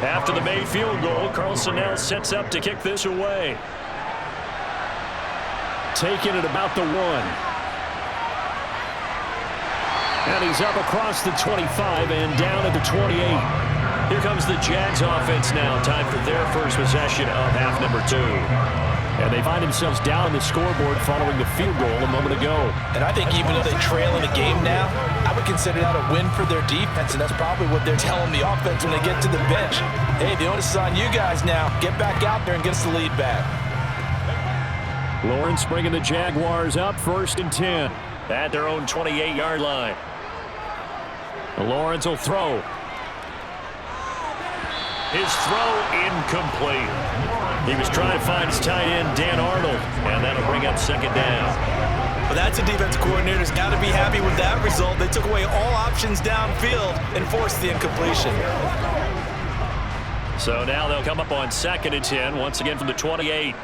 B: After the made field goal, Carlson now sets up to kick this away.
E: Taking it about the 1. And he's up across the 25 and down at the 28.
B: Here comes the Jags offense now. Time for their first possession of half number 2.
E: And they find themselves down on the scoreboard following the field goal a moment ago.
C: And I think even though they trail in the game now, I would consider that a win for their defense, and that's probably what they're telling the offense when they get to the bench. Hey, the onus is on you guys now. Get back out there and get us the lead back.
E: Lawrence bringing the Jaguars up 1st and 10 at their own 28-yard line. Lawrence will throw. His throw incomplete. He was trying to find his tight end, Dan Arnold, and that'll bring up 2nd down.
C: But that's a defensive coordinator's got to be happy with that result. They took away all options downfield and forced the incompletion.
E: So now they'll come up on 2nd and 10, once again from the 28.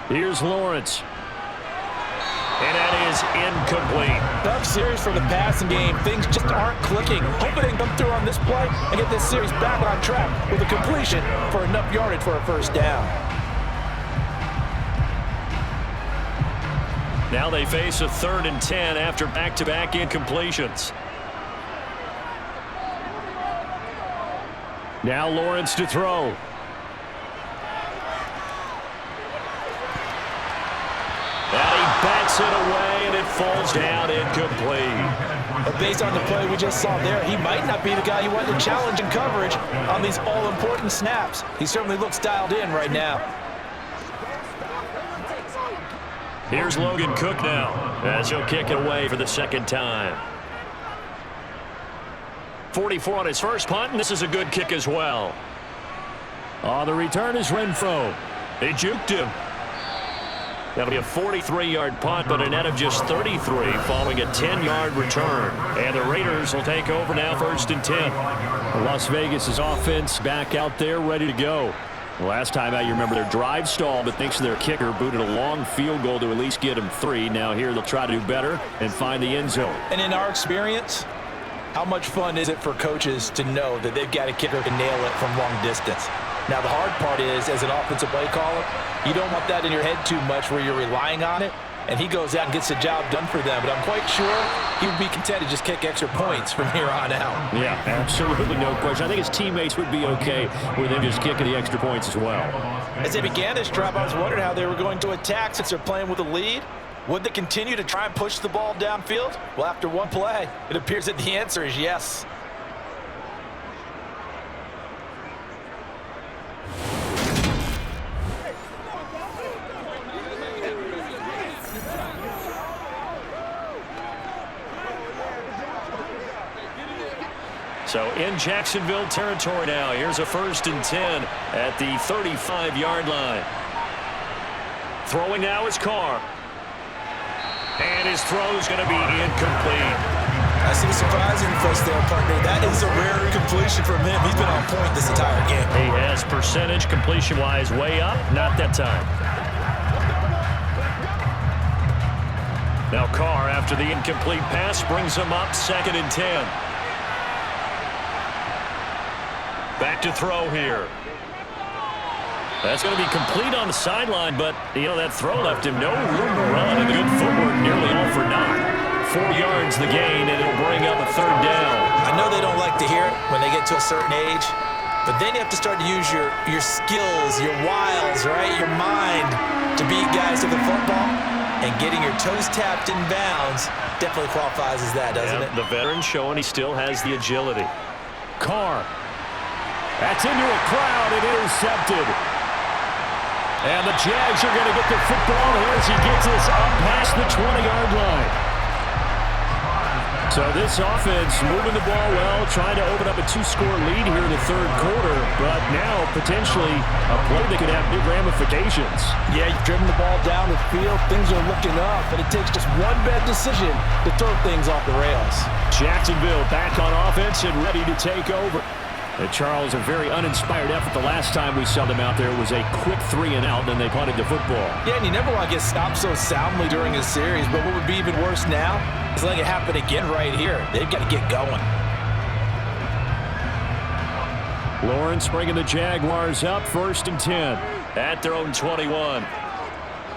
E: Here's Lawrence. And that is incomplete.
C: Tough series for the passing game. Things just aren't clicking. Hoping they can come through on this play and get this series back on track with a completion for enough yardage for a 1st down.
E: Now they face a 3rd and 10 after back-to-back incompletions. Now Lawrence to throw. And he bats it away, and it falls down incomplete.
C: But based on the play we just saw there, he might not be the guy you want to challenge in coverage on these all-important snaps. He certainly looks dialed in right now.
E: Here's Logan Cook now, as he'll kick it away for the 2nd time. 44 on his first punt, and this is a good kick as well. The return is Renfro. They juked him. That'll be a 43-yard punt, but a net of just 33 following a 10-yard return. And the Raiders will take over now 1st and 10. Las Vegas' offense back out there ready to go. Last time out, you remember their drive stalled, but thanks to their kicker, booted a long field goal to at least get them 3. Now here they'll try to do better and find the end zone.
C: And in our experience, how much fun is it for coaches to know that they've got a kicker to nail it from long distance? Now, the hard part is, as an offensive play caller, you don't want that in your head too much where you're relying on it, and he goes out and gets the job done for them. But I'm quite sure he would be content to just kick extra points from here on out.
E: Yeah, absolutely no question. I think his teammates would be okay with him just kicking the extra points as well.
C: As they began this drive, I was wondering how they were going to attack since they're playing with a lead. Would they continue to try and push the ball downfield? Well, after one play, it appears that the answer is yes.
E: So in Jacksonville territory now. Here's a 1st and 10 at the 35-yard line. Throwing now is Carr. And his throw's going to be incomplete.
C: I see the surprising face there, partner. That is a rare incompletion from him. He's been on point this entire game.
E: He has percentage completion-wise way up. Not that time. Now Carr, after the incomplete pass, brings him up 2nd and 10. Back to throw here. That's going to be complete on the sideline, but, you know, that throw left him no room to run, and the good footwork nearly all for naught. 4 yards the gain, and it'll bring up a 3rd down.
C: I know they don't like to hear it when they get to a certain age, but then you have to start to use your skills, your wiles, right, your mind to beat guys to the football, and getting your toes tapped in bounds definitely qualifies as that, doesn't it?
E: The veteran showing he still has the agility. Carr. That's into a crowd and intercepted. And the Jags are going to get the football here as he gets this up past the 20-yard line. So this offense moving the ball well, trying to open up a 2-score lead here in the 3rd quarter, but now potentially a play that could have big ramifications.
C: Yeah, you've driven the ball down the field, things are looking up, but it takes just one bad decision to throw things off the rails.
E: Jacksonville back on offense and ready to take over. And Charles, a very uninspired effort. The last time we saw them out there was a quick 3-and-out, and they punted the football.
C: Yeah, and you never want to get stopped so soundly during a series, but what would be even worse now is letting it happen again right here. They've got to get going.
E: Lawrence bringing the Jaguars up 1st and 10 at their own 21.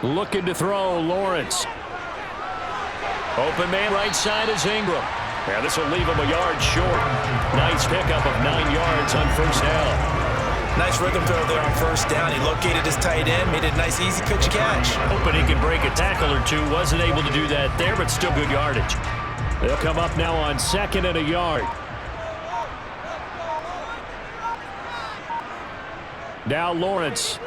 E: Looking to throw, Lawrence. Open man right side is Ingram. Yeah, this will leave him a yard short. Nice pickup of 9 yards on 1st down.
C: Nice rhythm throw there on first down. He located his tight end, made it a nice, easy pitch catch.
B: Hoping he can break a tackle or two. Wasn't able to do that there, but still good yardage. They'll come up now on 2nd and a yard. Now Lawrence.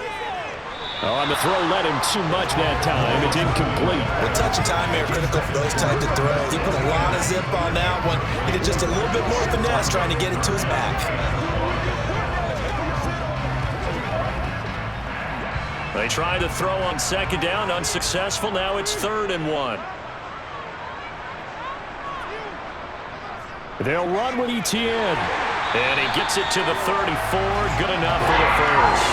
B: On the throw, led him too much that time. It's incomplete.
C: Well, touch and time are critical for those types of throws. He put a lot of zip on that one. He did just a little bit more finesse trying to get it to his back.
B: They tried to throw on 2nd down, unsuccessful. Now it's 3rd and 1. They'll run with Etienne. And he gets it to the 34. Good enough for the first.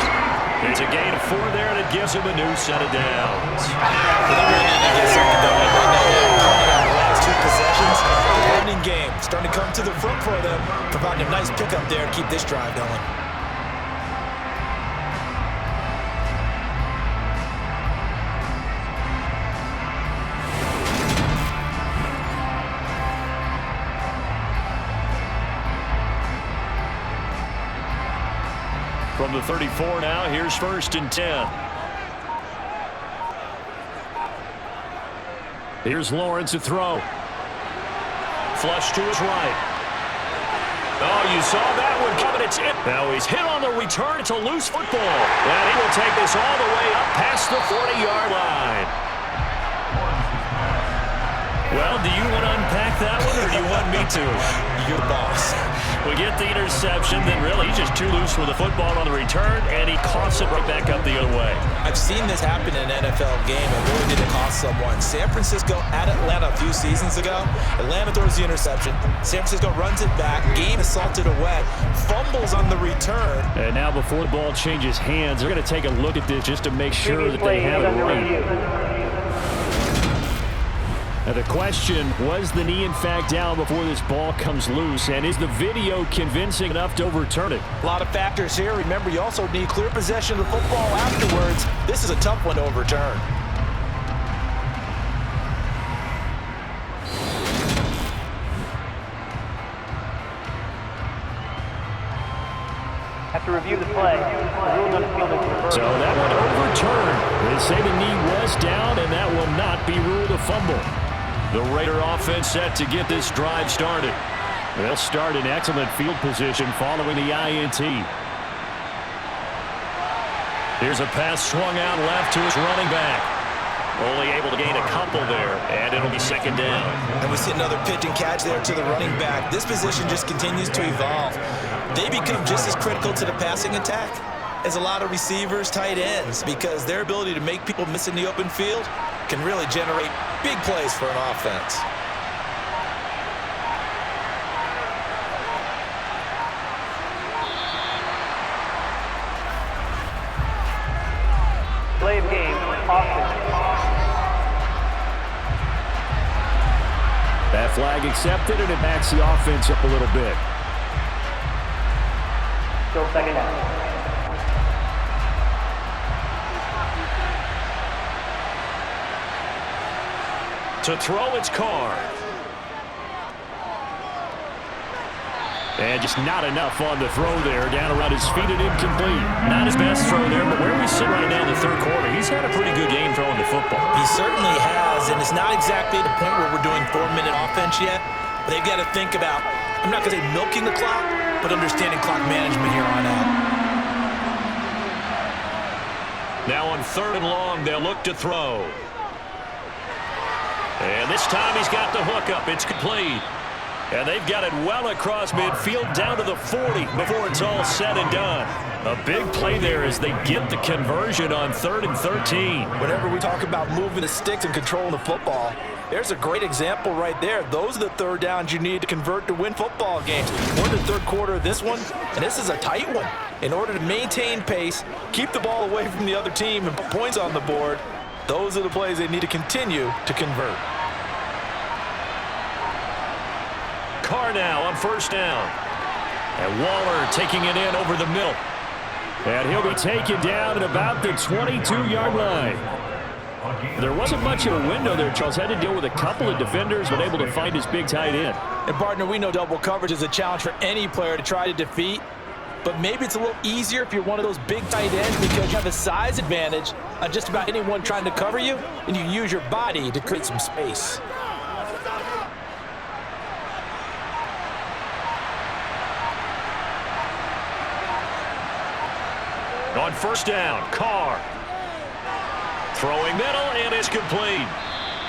B: It's a gain of 4 there, and it gives him a new set of downs.
C: They really need to get something going right now. The last 2 possessions, the running game starting to come to the front for them, providing a nice pickup there to keep this drive going.
B: From the 34 now, here's 1st and 10. Here's Lawrence to throw. Flush to his right. Oh, you saw that one coming. It's hit. Now he's hit on the return. It's a loose football. And he will take this all the way up past the 40-yard line. Well, do you want to unpack that one, or do you want me to?
C: You're the boss.
B: We get the interception, then really he's just too loose with the football on the return, and he coughs it right back up the other way.
C: I've seen this happen in an NFL game, and really did it cost someone. San Francisco at Atlanta a few seasons ago. Atlanta throws the interception. San Francisco runs it back. Game is salted away. Fumbles on the return.
B: And now before the ball changes hands, they're going to take a look at this just to make sure that they have it right. Now the question, was the knee in fact down before this ball comes loose, and is the video convincing enough to overturn it?
C: A lot of factors here. Remember, you also need clear possession of the football afterwards. This is a tough one to overturn.
D: After review the play, the rule on the field is reversed.
B: So that one overturned. They say the knee was down, and that will not be ruled a fumble. The Raider offense set to get this drive started. They'll start in excellent field position following the INT. Here's a pass swung out left to his running back. Only able to gain a couple there, and it'll be 2nd down.
C: And we see another pitch and catch there to the running back. This position just continues to evolve. They become just as critical to the passing attack as a lot of receivers, tight ends, because their ability to make people miss in the open field can really generate big plays for an offense.
D: Play of game, offense.
B: That flag accepted, and it backs the offense up a little bit.
D: Still 2nd down.
B: To throw, it's Carr. And just not enough on the throw there. Down around his feet and incomplete. Not his best throw there, but where we sit right now in the 3rd quarter, he's had a pretty good game throwing the football.
C: He certainly has, and it's not exactly the point where we're doing 4-minute offense yet. But they've got to think about, I'm not going to say milking the clock, but understanding clock management here on out.
B: Now on 3rd and long, they'll look to throw. And this time he's got the hook up. It's complete. And they've got it well across midfield down to the 40 before it's all said and done. A big play there as they get the conversion on 3rd and 13.
C: Whenever we talk about moving the sticks and controlling the football, there's a great example right there. Those are the 3rd downs you need to convert to win football games. We're in the 3rd quarter of this one, and this is a tight one. In order to maintain pace, keep the ball away from the other team, and put points on the board, those are the plays they need to continue to convert.
B: Carr now on 1st down. And Waller taking it in over the middle. And he'll be taken down at about the 22-yard line. There wasn't much of a window there. Charles had to deal with a couple of defenders, but able to find his big tight end.
C: And, partner, we know double coverage is a challenge for any player to try to defeat. but maybe it's a little easier if you're one of those big tight ends because you have a size advantage on just about anyone trying to cover you, and you use your body to create some space.
B: On first down, Carr. Throwing middle, and it's complete.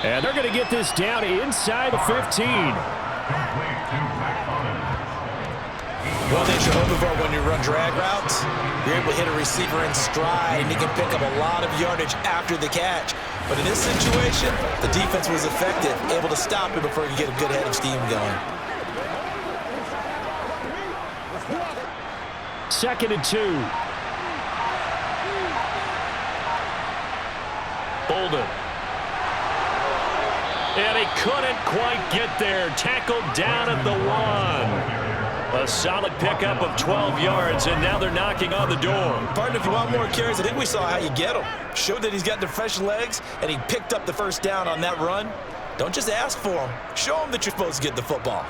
E: And they're going to get this down inside the 15.
C: One thing you're hoping for when you run drag routes, you're able to hit a receiver in stride, and he can pick up a lot of yardage after the catch. But in this situation, the defense was effective, able to stop him before he could get a good head of steam going.
E: 2nd and 2.
B: Bolden. And he couldn't quite get there. Tackled down at the 1. A solid pickup of 12 yards, and now they're knocking on the door.
C: Partner, if you want more carries, I think we saw how you get him. Showed that he's got the fresh legs, and he picked up the first down on that run. Don't just ask for him. Show him that you're supposed to get the football.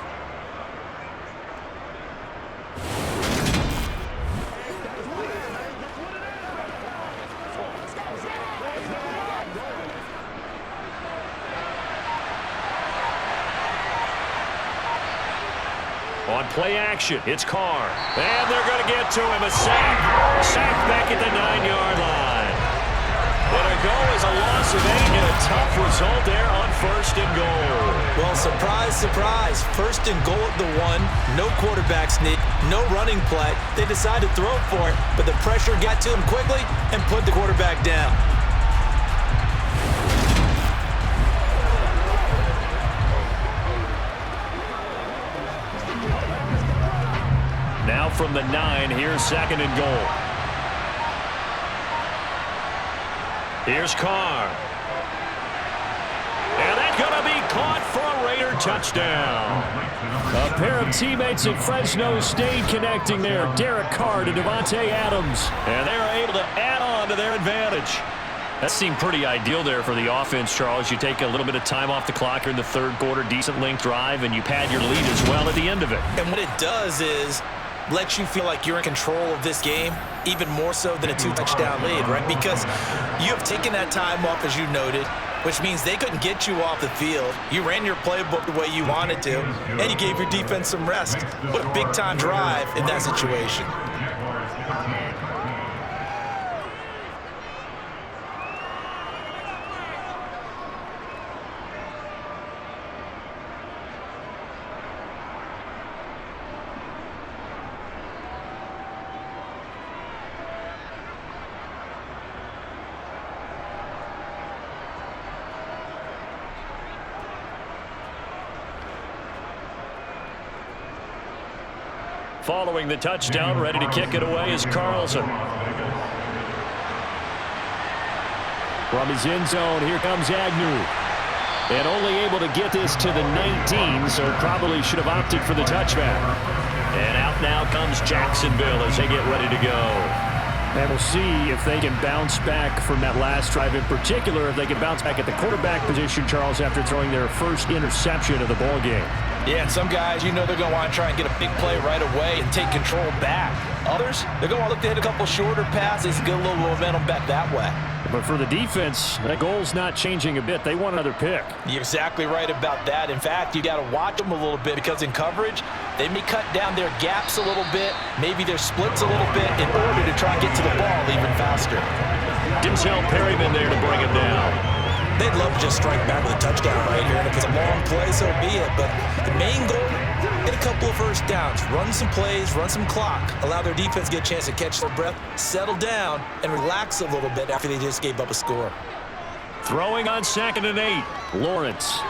B: On play action, it's Carr. And they're going to get to him. A sack. Sack back at the 9-yard line. And a goal is a loss of 8 and a tough result there on 1st and goal.
C: Well, surprise, surprise. 1st and goal at the 1. No quarterback sneak. No running play. They decided to throw for it, but the pressure got to him quickly and put the quarterback down.
B: Now from the 9, here's 2nd and goal. Here's Carr. And that's going to be caught for a Raider touchdown.
E: A pair of teammates at Fresno State connecting there. Derek Carr to Davante Adams.
B: And they're able to add on to their advantage. That seemed pretty ideal there for the offense, Charles. You take a little bit of time off the clock here in the 3rd quarter, decent length drive, and you pad your lead as well at the end of it.
C: And what it does is let you feel like you're in control of this game, even more so than a 2-touchdown lead, right? Because you have taken that time off, as you noted, which means they couldn't get you off the field. You ran your playbook the way you wanted to, and you gave your defense some rest. What a big-time drive in that situation.
B: Following the touchdown, ready to kick it away is Carlson.
E: From his end zone, here comes Agnew. And only able to get this to the 19, so probably should have opted for the touchback.
B: And out now comes Jacksonville as they get ready to go.
E: And we'll see if they can bounce back from that last drive in particular, if they can bounce back at the quarterback position, Charles, after throwing their first interception of the ball game.
C: Yeah, and some guys, you know they're going to want to try and get a big play right away and take control back. Others, they're going to want to look to hit a couple shorter passes and get a little momentum back that way.
E: But for the defense, that goal's not changing a bit. They want another pick.
C: You're exactly right about that. In fact, you got to watch them a little bit because in coverage, they may cut down their gaps a little bit, maybe their splits a little bit in order to try and get to the ball even faster.
B: Denzel Perryman there to bring him down.
C: They'd love to just strike back with a touchdown right here, and if it's a long play, so be it. But the main goal, get a couple of first downs, run some plays, run some clock, allow their defense to get a chance to catch their breath, settle down, and relax a little bit after they just gave up a score.
B: Throwing on 2nd and 8, Lawrence.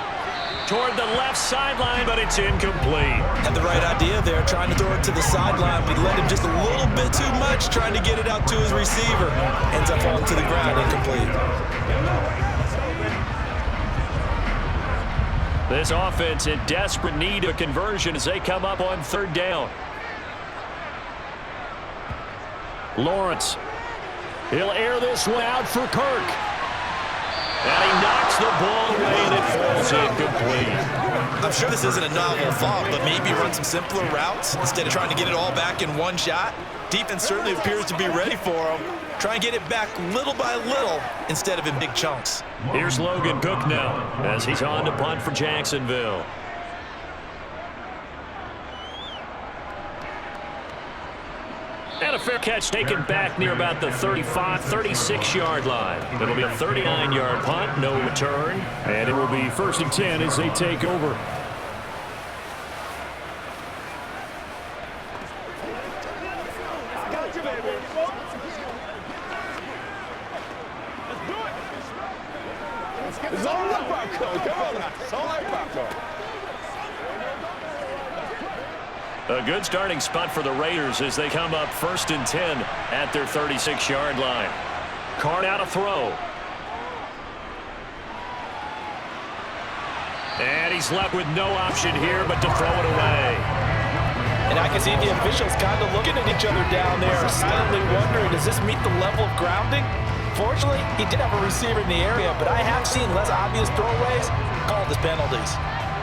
B: Toward the left sideline, but it's incomplete.
C: Had the right idea there, trying to throw it to the sideline, but he let him just a little bit too much, trying to get it out to his receiver. Ends up falling to the ground, incomplete.
B: This offense in desperate need of conversion as they come up on 3rd down.
E: Lawrence. He'll air this one out for Kirk.
B: And he knocks the ball away and it falls incomplete.
C: I'm sure this isn't a novel thought, but maybe run some simpler routes instead of trying to get it all back in one shot. Defense certainly appears to be ready for him. Try and get it back little by little instead of in big chunks.
B: Here's Logan Cook now as he's on to punt for Jacksonville. And a fair catch taken back near about the 35, 36-yard line. It'll be a 39-yard punt, no return.
E: And it will be 1st and 10 as they take over.
B: A good starting spot for the Raiders as they come up 1st and 10 at their 36-yard line. Carr out a throw. And he's left with no option here but to throw it away.
C: And I can see the officials kind of looking at each other down there, silently wondering, does this meet the level of grounding? Fortunately, he did have a receiver in the area, but I have seen less obvious throwaways called as penalties.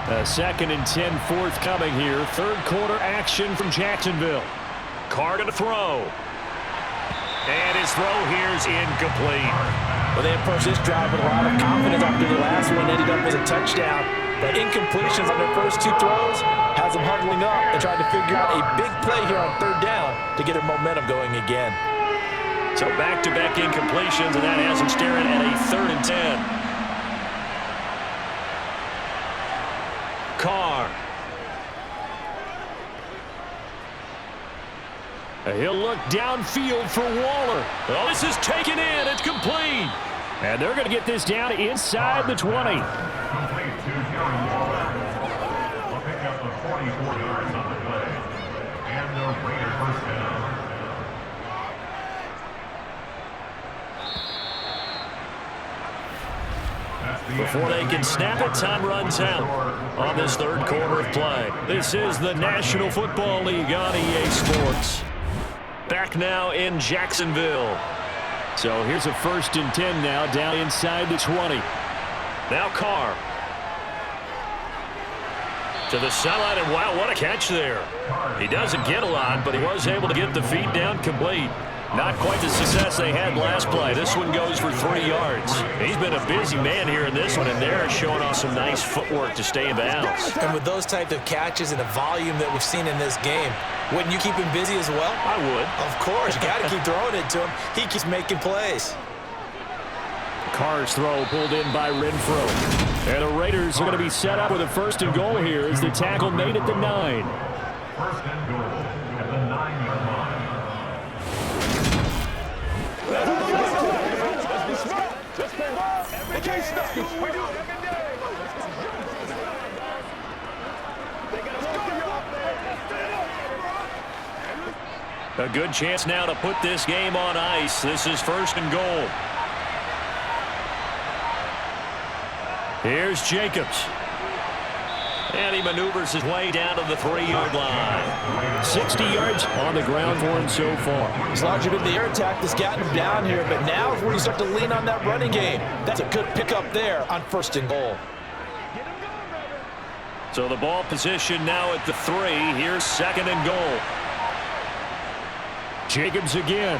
E: 2nd and 10 forthcoming here. 3rd quarter action from Jacksonville.
B: Carr to throw. And his throw here is incomplete.
C: Well, they approached this drive with a lot of confidence after the last one ended up with a touchdown. But incompletions on their first 2 throws has them huddling up and trying to figure out a big play here on 3rd down to get their momentum going again.
B: So back-to-back incompletions, and that has them staring at a 3rd and 10. Carr.
E: He'll look downfield for Waller.
B: Oh, this is taken in. It's complete.
E: And they're going to get this down inside the 20.
B: Before they can snap it, time runs out on this 3rd quarter of play. This is the National Football League on EA Sports. Back now in Jacksonville.
E: So here's a 1st and 10 now down inside the 20.
B: Now Carr. To the sideline, and wow, what a catch there. He doesn't get a lot, but he was able to get the feed down complete. Not quite the success they had last play. This one goes for 3 yards. He's been a busy man here in this one, and they're showing off some nice footwork to stay in bounds.
C: And with those types of catches and the volume that we've seen in this game, wouldn't you keep him busy as well?
B: I would.
C: Of course. You got to keep throwing it to him. He keeps making plays.
E: Carr's throw pulled in by Renfro. And the Raiders are going to be set up with a 1st and goal here as the tackle made at the 9.
G: 1st and goal at the 9-yard line.
B: A good chance now to put this game on ice. This is 1st and goal. Here's Jacobs. And he maneuvers his way down to the 3-yard line.
E: 60 yards on the ground for him so far.
C: It's largely been the air attack that's gotten him down here, but now is where you start to lean on that running game. That's a good pickup there on 1st and goal.
B: So the ball position now at the 3. Here's 2nd and goal.
E: Jacobs again.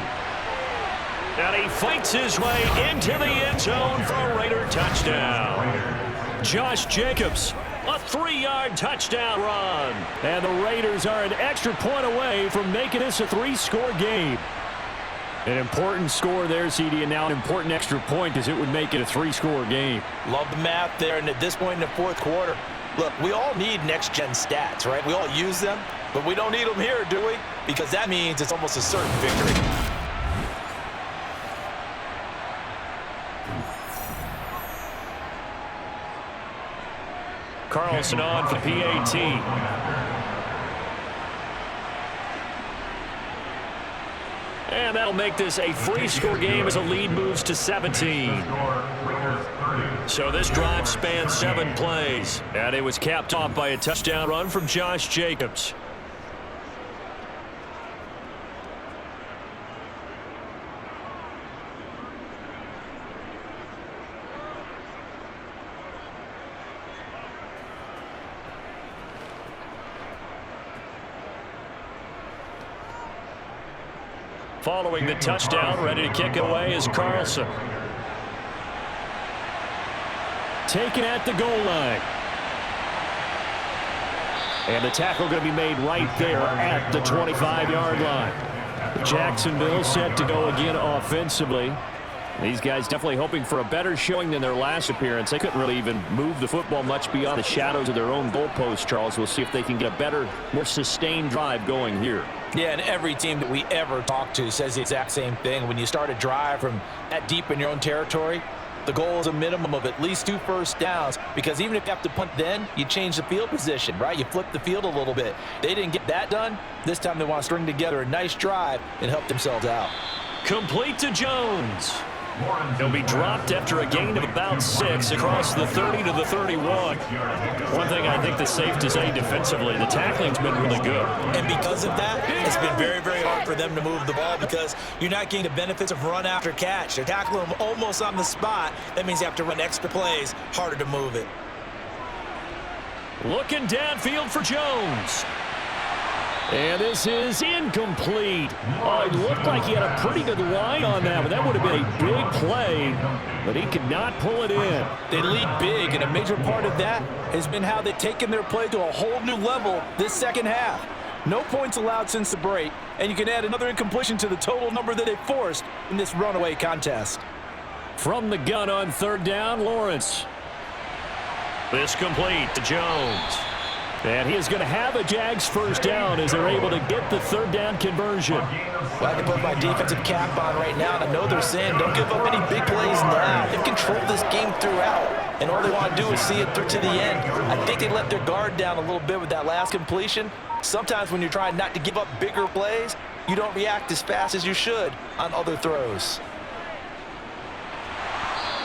B: And he fights his way into the end zone for a Raider touchdown. Josh Jacobs, a 3-yard touchdown run.
E: And the Raiders are an extra point away from making this a 3-score game. An important score there, CD, and now an important extra point as it would make it a 3-score game.
C: Love the math there, and at this point in the 4th quarter, look, we all need next-gen stats, right? We all use them, but we don't need them here, do we? Because that means it's almost a certain victory.
B: Carlson on for PAT. And that'll make this a 3-score game as the lead moves to 17. So this drive spans 7 plays. And it was capped off by a touchdown run from Josh Jacobs. Following the touchdown, ready to kick away is Carlson. Taken at the goal line. And the tackle going to be made right there at the 25-yard line. Jacksonville set to go again offensively. These guys definitely hoping for a better showing than their last appearance. They couldn't really even move the football much beyond the shadows of their own goalpost, Charles. We'll see if they can get a better, more sustained drive going here.
C: Yeah, and every team that we ever talk to says the exact same thing. When you start a drive from that deep in your own territory, the goal is a minimum of at least 2 first downs, because even if you have to punt then, you change the field position, right? You flip the field a little bit. They didn't get that done. This time they want to string together a nice drive and help themselves out.
B: Complete to Jones. He'll be dropped after a gain of about 6 across the 30 to the 31. One thing I think that's safe to say defensively, the tackling's been really good.
C: And because of that, it's been very, very hard for them to move the ball, because you're not getting the benefits of run after catch. They're tackling them almost on the spot. That means you have to run extra plays, harder to move it.
B: Looking downfield for Jones. And this is incomplete. Oh, it looked like he had a pretty good line on that, but that would have been a big play, but he could not pull it in.
C: They lead big, and a major part of that has been how they've taken their play to a whole new level this second half. No points allowed since the break, and you can add another incompletion to the total number that they forced in this runaway contest.
B: From the gun on 3rd down, Lawrence. This complete to Jones. And he is going to have a Jags first down as they're able to get the 3rd down conversion.
C: Well, I can put my defensive cap on right now, and I know they're saying don't give up any big plays now. They've controlled this game throughout, and all they want to do is see it through to the end. I think they let their guard down a little bit with that last completion. Sometimes when you're trying not to give up bigger plays, you don't react as fast as you should on other throws.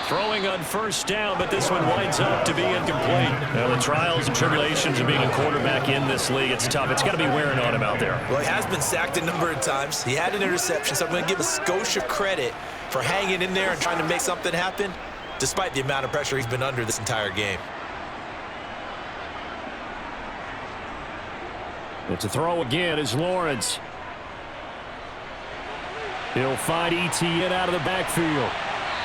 B: Throwing on 1st down, but this one winds up to be incomplete. Now, the trials and tribulations of being a quarterback in this league, it's tough. It's got to be wearing on him out there.
C: Well, he has been sacked a number of times. He had an interception, so I'm going to give a Scotia credit for hanging in there and trying to make something happen, despite the amount of pressure he's been under this entire game.
B: And to throw again is Lawrence. He'll find Etienne out of the backfield.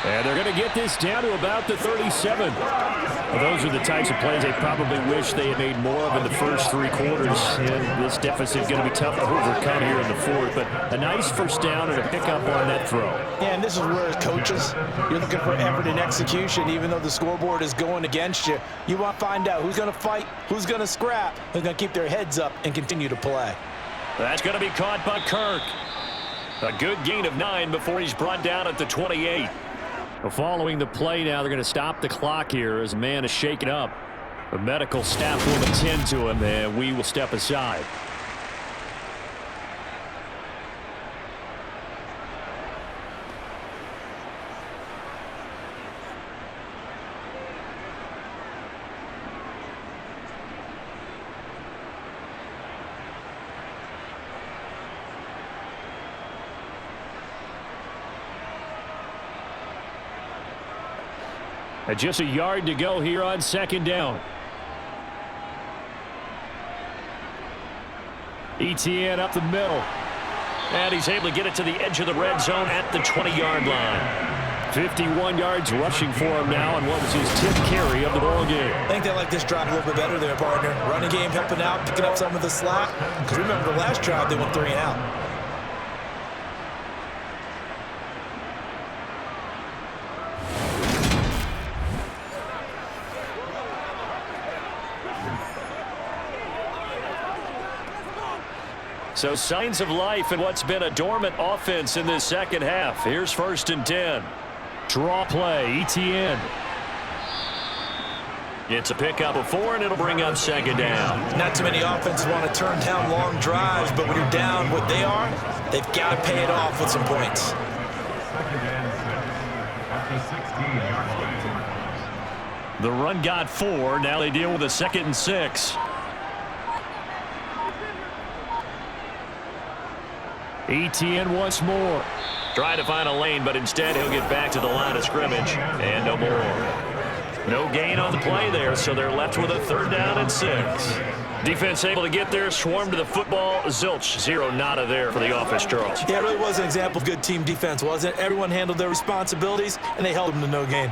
B: And they're going to get this down to about the 37. Well, those are the types of plays they probably wish they had made more of in the first 3 quarters. And this deficit is going to be tough to overcome here in the 4th. But a nice first down and a pickup on that throw.
C: Yeah, and this is where, as coaches, you're looking for effort and execution. Even though the scoreboard is going against you, you want to find out who's going to fight, who's going to scrap, who's going to keep their heads up and continue to play.
B: That's going to be caught by Kirk. A good gain of 9 before he's brought down at the 28. Well, following the play now, they're going to stop the clock here as a man is shaken up. The medical staff will attend to him, and we will step aside. And just a yard to go here on 2nd down. Etienne up the middle. And he's able to get it to the edge of the red zone at the 20-yard line. 51 yards rushing for him now on what was his 10th carry of the ball game.
C: I think they like this drive a little bit better there, partner. Running game helping out, picking up some of the slack. Because remember, the last drive, they went 3 and out.
B: So signs of life in what's been a dormant offense in this second half. Here's 1st and 10. Draw play, Etienne. It's a pickup of 4, and it'll bring up 2nd down.
C: Not too many offenses want to turn down long drives, but when you're down what they are, they've got to pay it off with some points.
G: 2nd and 6 at the 16-yard line.
B: The run got 4. Now they deal with a 2nd and 6. Etienne once more. Try to find a lane, but instead he'll get back to the line of scrimmage. And no more. No gain on the play there, so they're left with a 3rd down and 6. Defense able to get there, swarm to the football. Zilch, zero nada there for the offense, Charles.
C: Yeah, it really was an example of good team defense, wasn't it? Everyone handled their responsibilities, and they held them to no gain.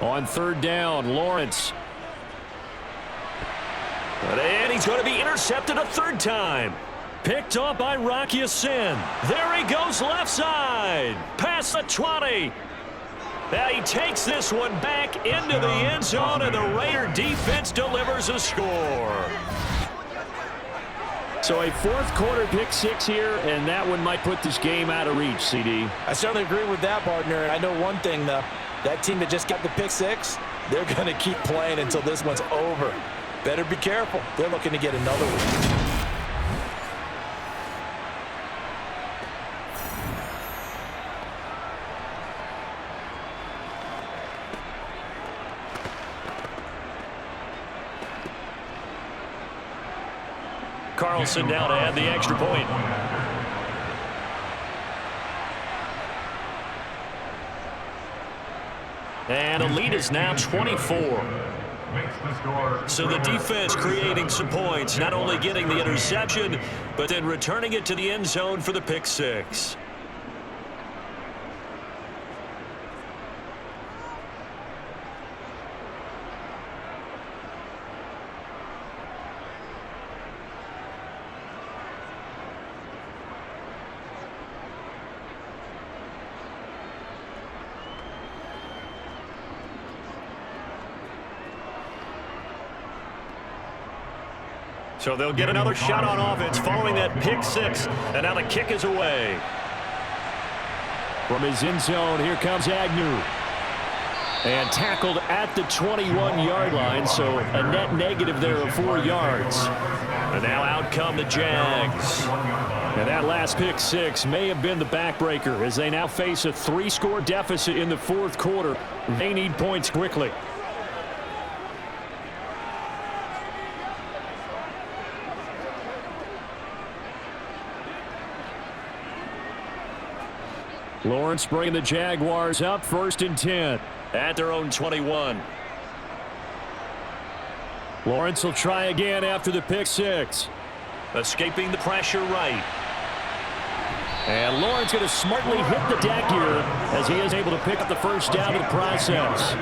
E: On third down, Lawrence.
B: And he's going to be intercepted a third time.
E: Picked up by Rocky Sin.
B: There he goes left side. Past the 20. Now he takes this one back into the end zone, and the Raider defense delivers a score.
E: So a fourth quarter pick six here, and that one might put this game out of reach, CD.
C: I certainly agree with that, partner. I know one thing, though. That team that just got the pick six, they're going to keep playing until this one's over. Better be careful. They're looking to get another one.
B: Carlson down to add the extra point. And the lead is now 24. So the defense creating some points, not only getting the interception, but then returning it to the end zone for the pick six. So they'll get another shot on offense following that pick six. And now the kick is away.
E: From his end zone, here comes Agnew. And tackled at the 21-yard line, so a net negative there of 4 yards.
B: And now out come the Jags.
E: And that last pick six may have been the backbreaker as they now face a 3-score deficit in the fourth quarter. They need points quickly. Lawrence bringing the Jaguars up, 1st and 10.
B: At their own 21.
E: Lawrence will try again after the pick six.
B: Escaping the pressure right.
E: And Lawrence going to smartly hit the deck here as he is able to pick up the first down in the process.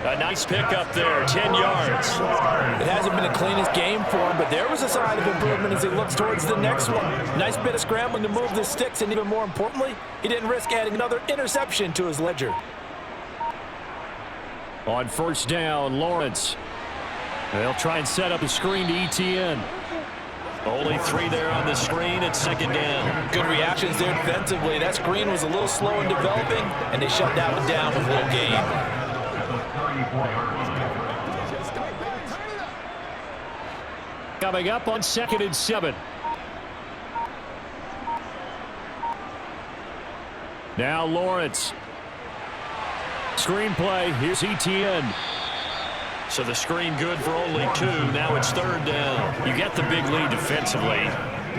B: A nice pickup there, 10 yards.
C: It hasn't been the cleanest game for him, but there was a sign of improvement as he looks towards the next one. Nice bit of scrambling to move the sticks, and even more importantly, he didn't risk adding another interception to his ledger.
E: On first down, Lawrence. They'll try and set up a screen to ETN.
B: Only 3 there on the screen at 2nd down.
C: Good reactions there defensively. That screen was a little slow in developing, and they shut that one down with a little gain.
E: Coming up on 2nd and 7. Now Lawrence. Screenplay. Here's ETN.
B: So the screen good for only 2. Now it's 3rd down.
E: You get the big lead defensively.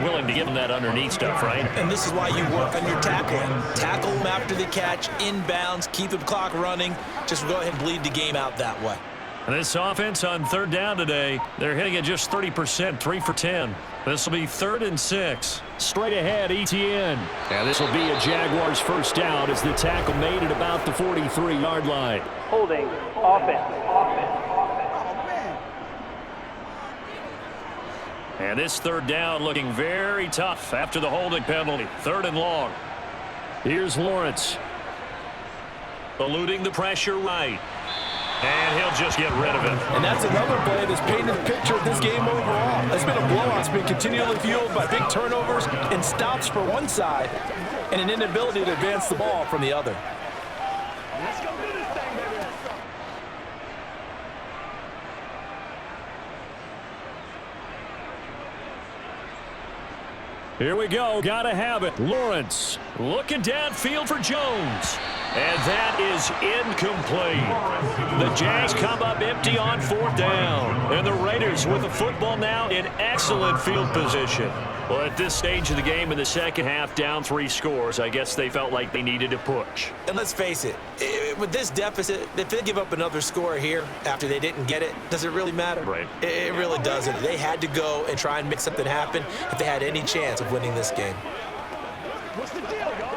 E: Willing to give them that underneath stuff, right?
C: And this is why you work on your tackling. Tackle them after the catch, inbounds, keep the clock running. Just go ahead and bleed the game out that way.
B: And this offense on 3rd down today, they're hitting at just 30%, 3 for 10. This will be 3rd and 6.
E: Straight ahead, ETN. And this will be a Jaguars first down as the tackle made at about the 43-yard line.
D: Holding, offense.
B: And this 3rd down looking very tough after the holding penalty. 3rd and long.
E: Here's Lawrence.
B: Eluding the pressure right. And he'll just get rid of it.
C: And that's another play that's painted the picture of this game overall. It's been a blowout. It's been continually fueled by big turnovers and stops for one side and an inability to advance the ball from the other.
D: Let's go do this thing, baby.
E: Here we go. Gotta have it. Lawrence looking downfield for Jones.
B: And that is incomplete. The Jags come up empty on 4th down. And the Raiders with the football now in excellent field position. Well, at this stage of the game in the second half, down 3 scores, I guess they felt like they needed to push.
C: And let's face it, with this deficit, if they give up another score here after they didn't get it, does it really matter?
B: Right.
C: It really doesn't. They had to go and try and make something happen if they had any chance of winning this game.
D: What's the deal, y'all?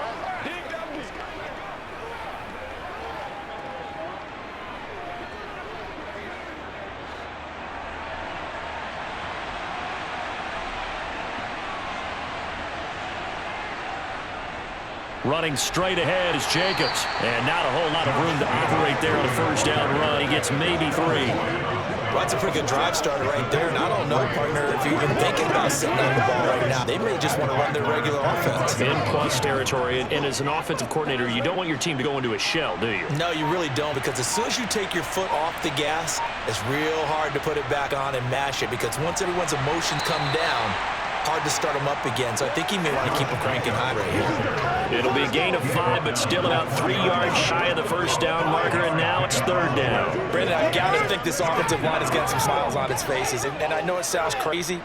B: Running straight ahead is Jacobs. And not a whole lot of room to operate there on a first down run. He gets maybe 3.
C: Well, that's a pretty good drive starter right there. And I don't know, partner, if you're even thinking about sitting on the ball right now. They may just want to run their regular offense.
B: In plus territory. And as an offensive coordinator, you don't want your team to go into a shell, do you?
C: No, you really don't, because as soon as you take your foot off the gas, it's real hard to put it back on and mash it, because once everyone's emotions come down, hard to start them up again. So I think he may want to keep them cranking high right here.
B: It'll be a gain of 5, but still about 3 yards shy of the first down marker, and now it's 3rd down.
C: Brandon, I got to think this offensive line has got some smiles on its faces. And I know it sounds crazy,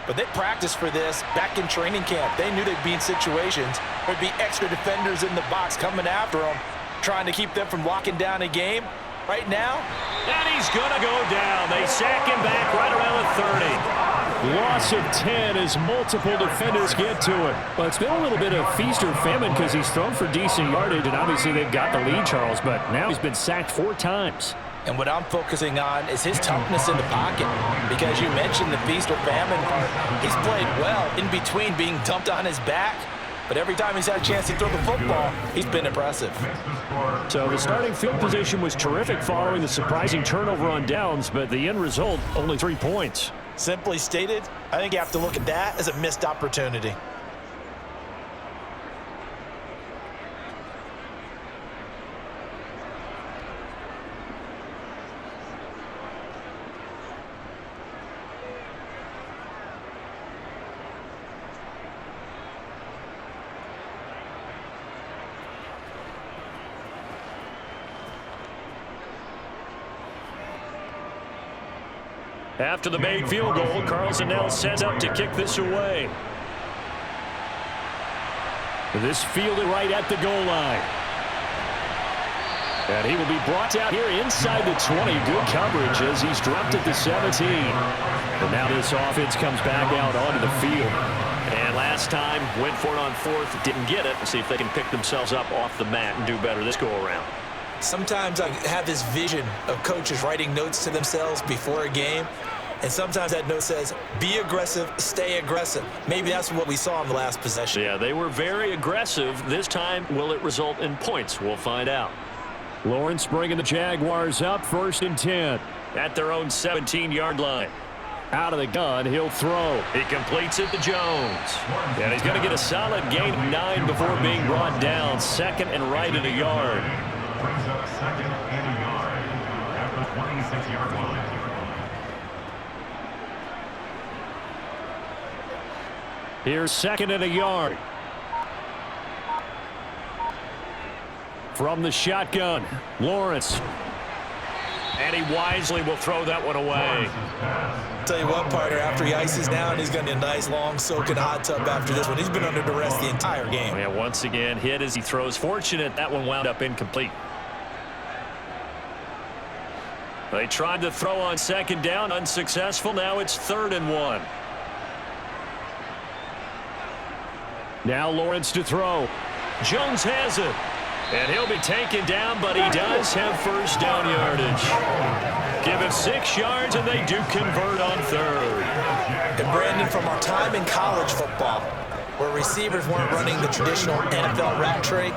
C: but they practiced for this back in training camp. They knew they'd be in situations. There'd be extra defenders in the box coming after them, trying to keep them from locking down a game. Right now,
B: and he's going to go down. They sack him back right around the 30.
E: Loss of 10 as multiple defenders get to it. Well, it's been a little bit of feast or famine because he's thrown for decent yardage, and obviously they've got the lead, Charles, but now he's been sacked 4 times.
C: And what I'm focusing on is his toughness in the pocket, because you mentioned the feast or famine part. He's played well in between being dumped on his back, but every time he's had a chance to throw the football, he's been impressive.
E: So the starting field position was terrific following the surprising turnover on downs, but the end result, only 3 points.
C: Simply stated, I think you have to look at that as a missed opportunity.
B: After the made field goal, Carlson now sets up to kick this away.
E: This fielded right at the goal line. And he will be brought out here inside the 20. Good coverage as he's dropped at the 17. But now this offense comes back out onto the field.
B: And last time, went for it on 4th, didn't get it. Let's see if they can pick themselves up off the mat and do better this go-around.
C: Sometimes I have this vision of coaches writing notes to themselves before a game, and sometimes that note says, be aggressive, stay aggressive. Maybe that's what we saw in the last possession.
B: Yeah, they were very aggressive. This time, will it result in points? We'll find out.
E: Lawrence bringing the Jaguars up, 1st and 10.
B: At their own 17-yard line.
E: Out of the gun, he'll throw.
B: He completes it to Jones. And he's going to get a solid gain of 9 before being brought down. 2nd and right at a yard.
G: Brings up 2nd and a yard at the 26-yard line.
E: Here's 2nd and a yard. From the shotgun, Lawrence.
B: And he wisely will throw that one away.
C: Tell you what, partner, after he ices down, he's going to get a nice, long, soaking hot tub after this one. He's been under duress the entire game.
B: Yeah, once again, hit as he throws. Fortunate that one wound up incomplete. They tried to throw on 2nd down, unsuccessful. Now it's 3rd and 1.
E: Now Lawrence to throw.
B: Jones has it. And he'll be taken down, but he does have first down yardage. Give it 6 yards, and they do convert on 3rd.
C: And Brandon, from our time in college football, where receivers weren't running the traditional NFL route tree,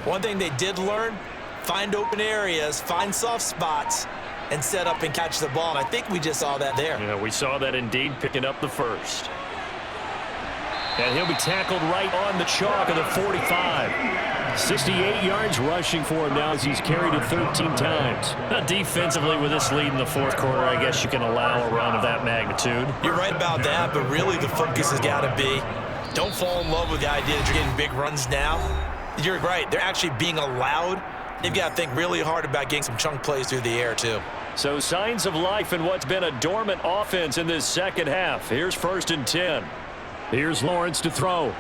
C: one thing they did learn, find open areas, find soft spots, and set up and catch the ball. And I think we just saw that there.
B: Yeah, we saw that indeed, picking up the 1st. And he'll be tackled right on the chalk of the 45.
E: 68 yards rushing for him now as he's carried it 13 times.
B: Now, defensively, with this lead in the 4th quarter, I guess you can allow a run of that magnitude.
C: You're right about that, but really the focus has got to be, don't fall in love with the idea that you're getting big runs now. You're right. They're actually being allowed They've got to think really hard about getting some chunk plays through the air, too.
B: So signs of life in what's been a dormant offense in this second half. Here's 1st and 10. Here's Lawrence to throw.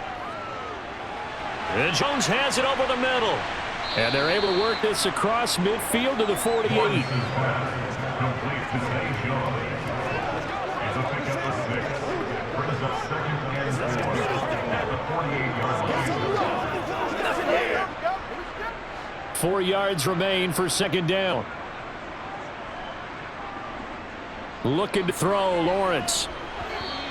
B: And Jones has it over the middle. And they're able to work this across midfield to the 48.
G: As a pickup of 6, brings up 2nd and 4 at the 48-yard line.
E: 4 yards remain for 2nd down. Looking to throw, Lawrence.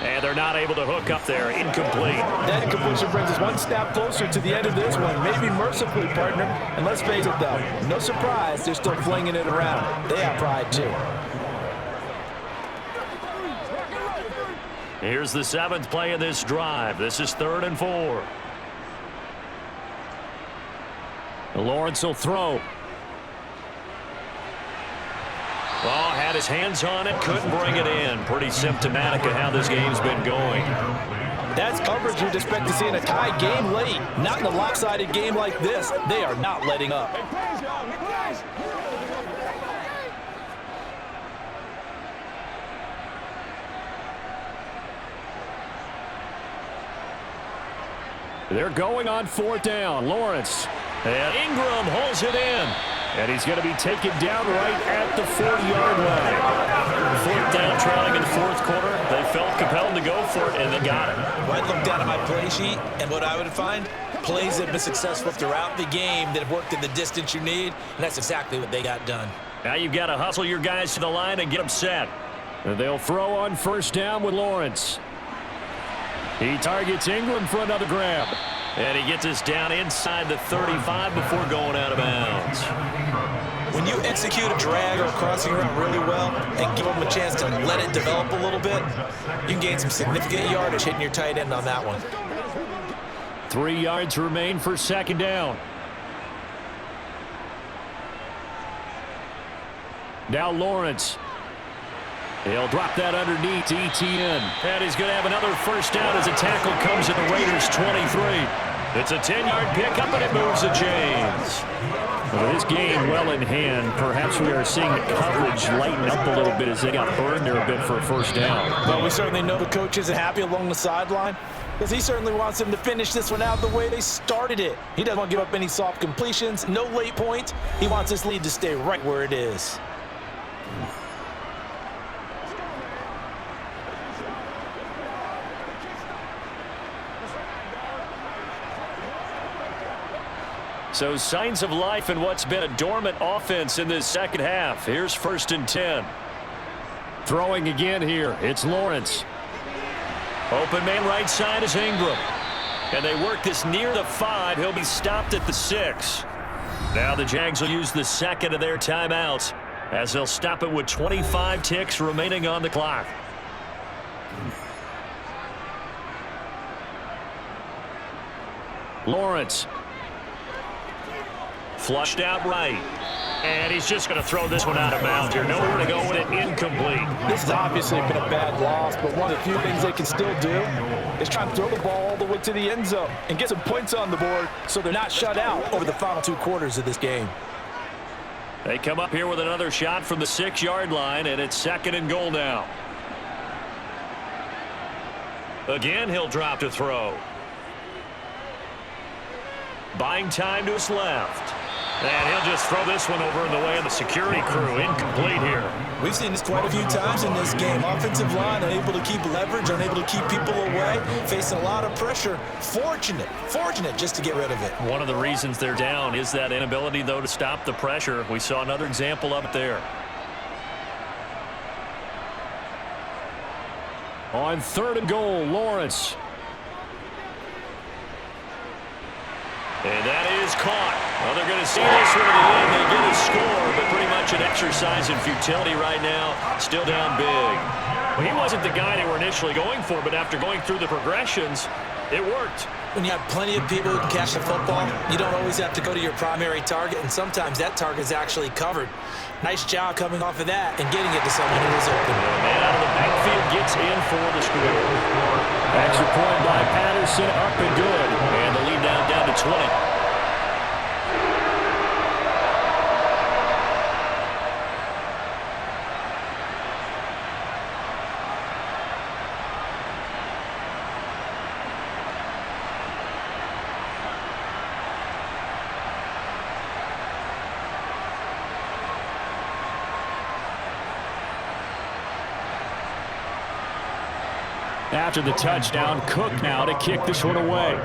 E: And they're not able to hook up there. Incomplete.
C: That incompletion brings us one step closer to the end of this one. Maybe mercifully, partner. And let's face it, though, no surprise, they're still flinging it around. They have pride, too.
B: Here's the 7th play of this drive. This is 3rd and 4.
E: Lawrence will throw.
B: Oh, had his hands on it, couldn't bring it in. Pretty symptomatic of how this game's been going.
C: That's coverage you'd expect to see in a tie game late. Not in a lopsided game like this. They are not letting up.
E: They're going on 4th down. Lawrence.
B: And Ingram holds it in.
E: And he's going to be taken down right at the 40-yard line.
B: 4th down, trailing in the 4th quarter. They felt compelled to go for it, and they got it.
C: Well, I'd look down at my play sheet, and what I would find, plays that have been successful throughout the game that have worked in the distance you need, and that's exactly what they got done.
B: Now you've got to hustle your guys to the line and get them set.
E: And they'll throw on 1st down with Lawrence. He targets Ingram for another grab.
B: And he gets us down inside the 35 before going out of bounds.
C: When you execute a drag or a crossing route really well and give them a chance to let it develop a little bit, you can gain some significant yardage hitting your tight end on that one.
E: 3 yards remain for 2nd down. Now Lawrence. He'll drop that underneath to ETN.
B: And he's going to have another 1st down as a tackle comes at the Raiders' 23. It's a 10-yard pickup, and it moves the chains.
E: With this game well in hand, perhaps we are seeing the coverage lighten up a little bit as they got burned there a bit for a 1st down.
C: Well, we certainly know the coach isn't happy along the sideline because he certainly wants them to finish this one out the way they started it. He doesn't want to give up any soft completions, no late points. He wants this lead to stay right where it is.
B: So signs of life in what's been a dormant offense in this second half. Here's 1st and 10.
E: Throwing again here. It's Lawrence.
B: Open man right side is Ingram. And they work this near the 5. He'll be stopped at the 6. Now the Jags will use the 2nd of their timeouts as they'll stop it with 25 ticks remaining on the clock.
E: Lawrence.
B: Flushed out right. And he's just going to throw this one out of bounds here. Nowhere to go with it. Incomplete.
C: This has obviously been a bad loss, but one of the few things they can still do is try and throw the ball all the way to the end zone and get some points on the board so they're not shut out over the final 2 quarters of this game.
B: They come up here with another shot from the 6-yard line, and it's 2nd and goal now. Again, he'll drop to throw. Buying time to his left. And he'll just throw this one over in the way of the security crew. Incomplete here.
C: We've seen this quite a few times in this game. Offensive line unable to keep leverage, unable to keep people away, facing a lot of pressure. Fortunate just to get rid of it.
B: One of the reasons they're down is that inability, though, to stop the pressure. We saw another example of it there.
E: On 3rd and goal, Lawrence.
B: And that is caught. Well, they're going to see this one at the end. They get a score, but pretty much an exercise in futility right now. Still down big. Well, he wasn't the guy they were initially going for, but after going through the progressions, it worked.
C: When you have plenty of people who can catch the football, you don't always have to go to your primary target, and sometimes that target is actually covered. Nice job coming off of that and getting it to someone who was open.
B: Man out of the backfield gets in for the score.
E: Extra point by Patterson, up and good.
B: And the lead down to 20.
E: After the touchdown, Cook now to kick this one away.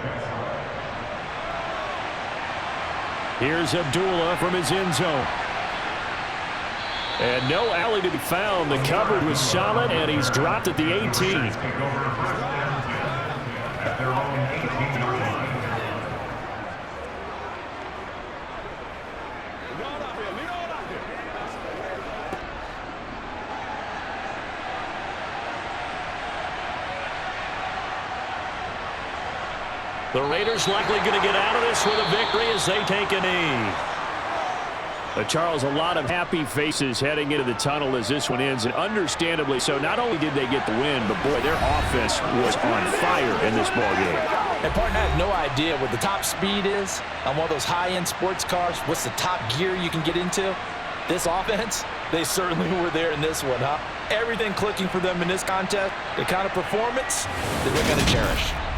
E: Here's Abdullah from his end zone. And no alley to be found. The cover was solid, and he's dropped at the 18.
G: Take over first and 10 at their own 18-yard line.
E: The Raiders likely going to get out of this with a victory as they take a knee. But Charles, a lot of happy faces heading into the tunnel as this one ends, and understandably so. Not only did they get the win, but boy, their offense was on fire in this ballgame.
C: And partner, I have no idea what the top speed is on one of those high-end sports cars. What's the top gear you can get into? This offense, they certainly were there in this one, huh? Everything clicking for them in this contest, the kind of performance that they're going to cherish.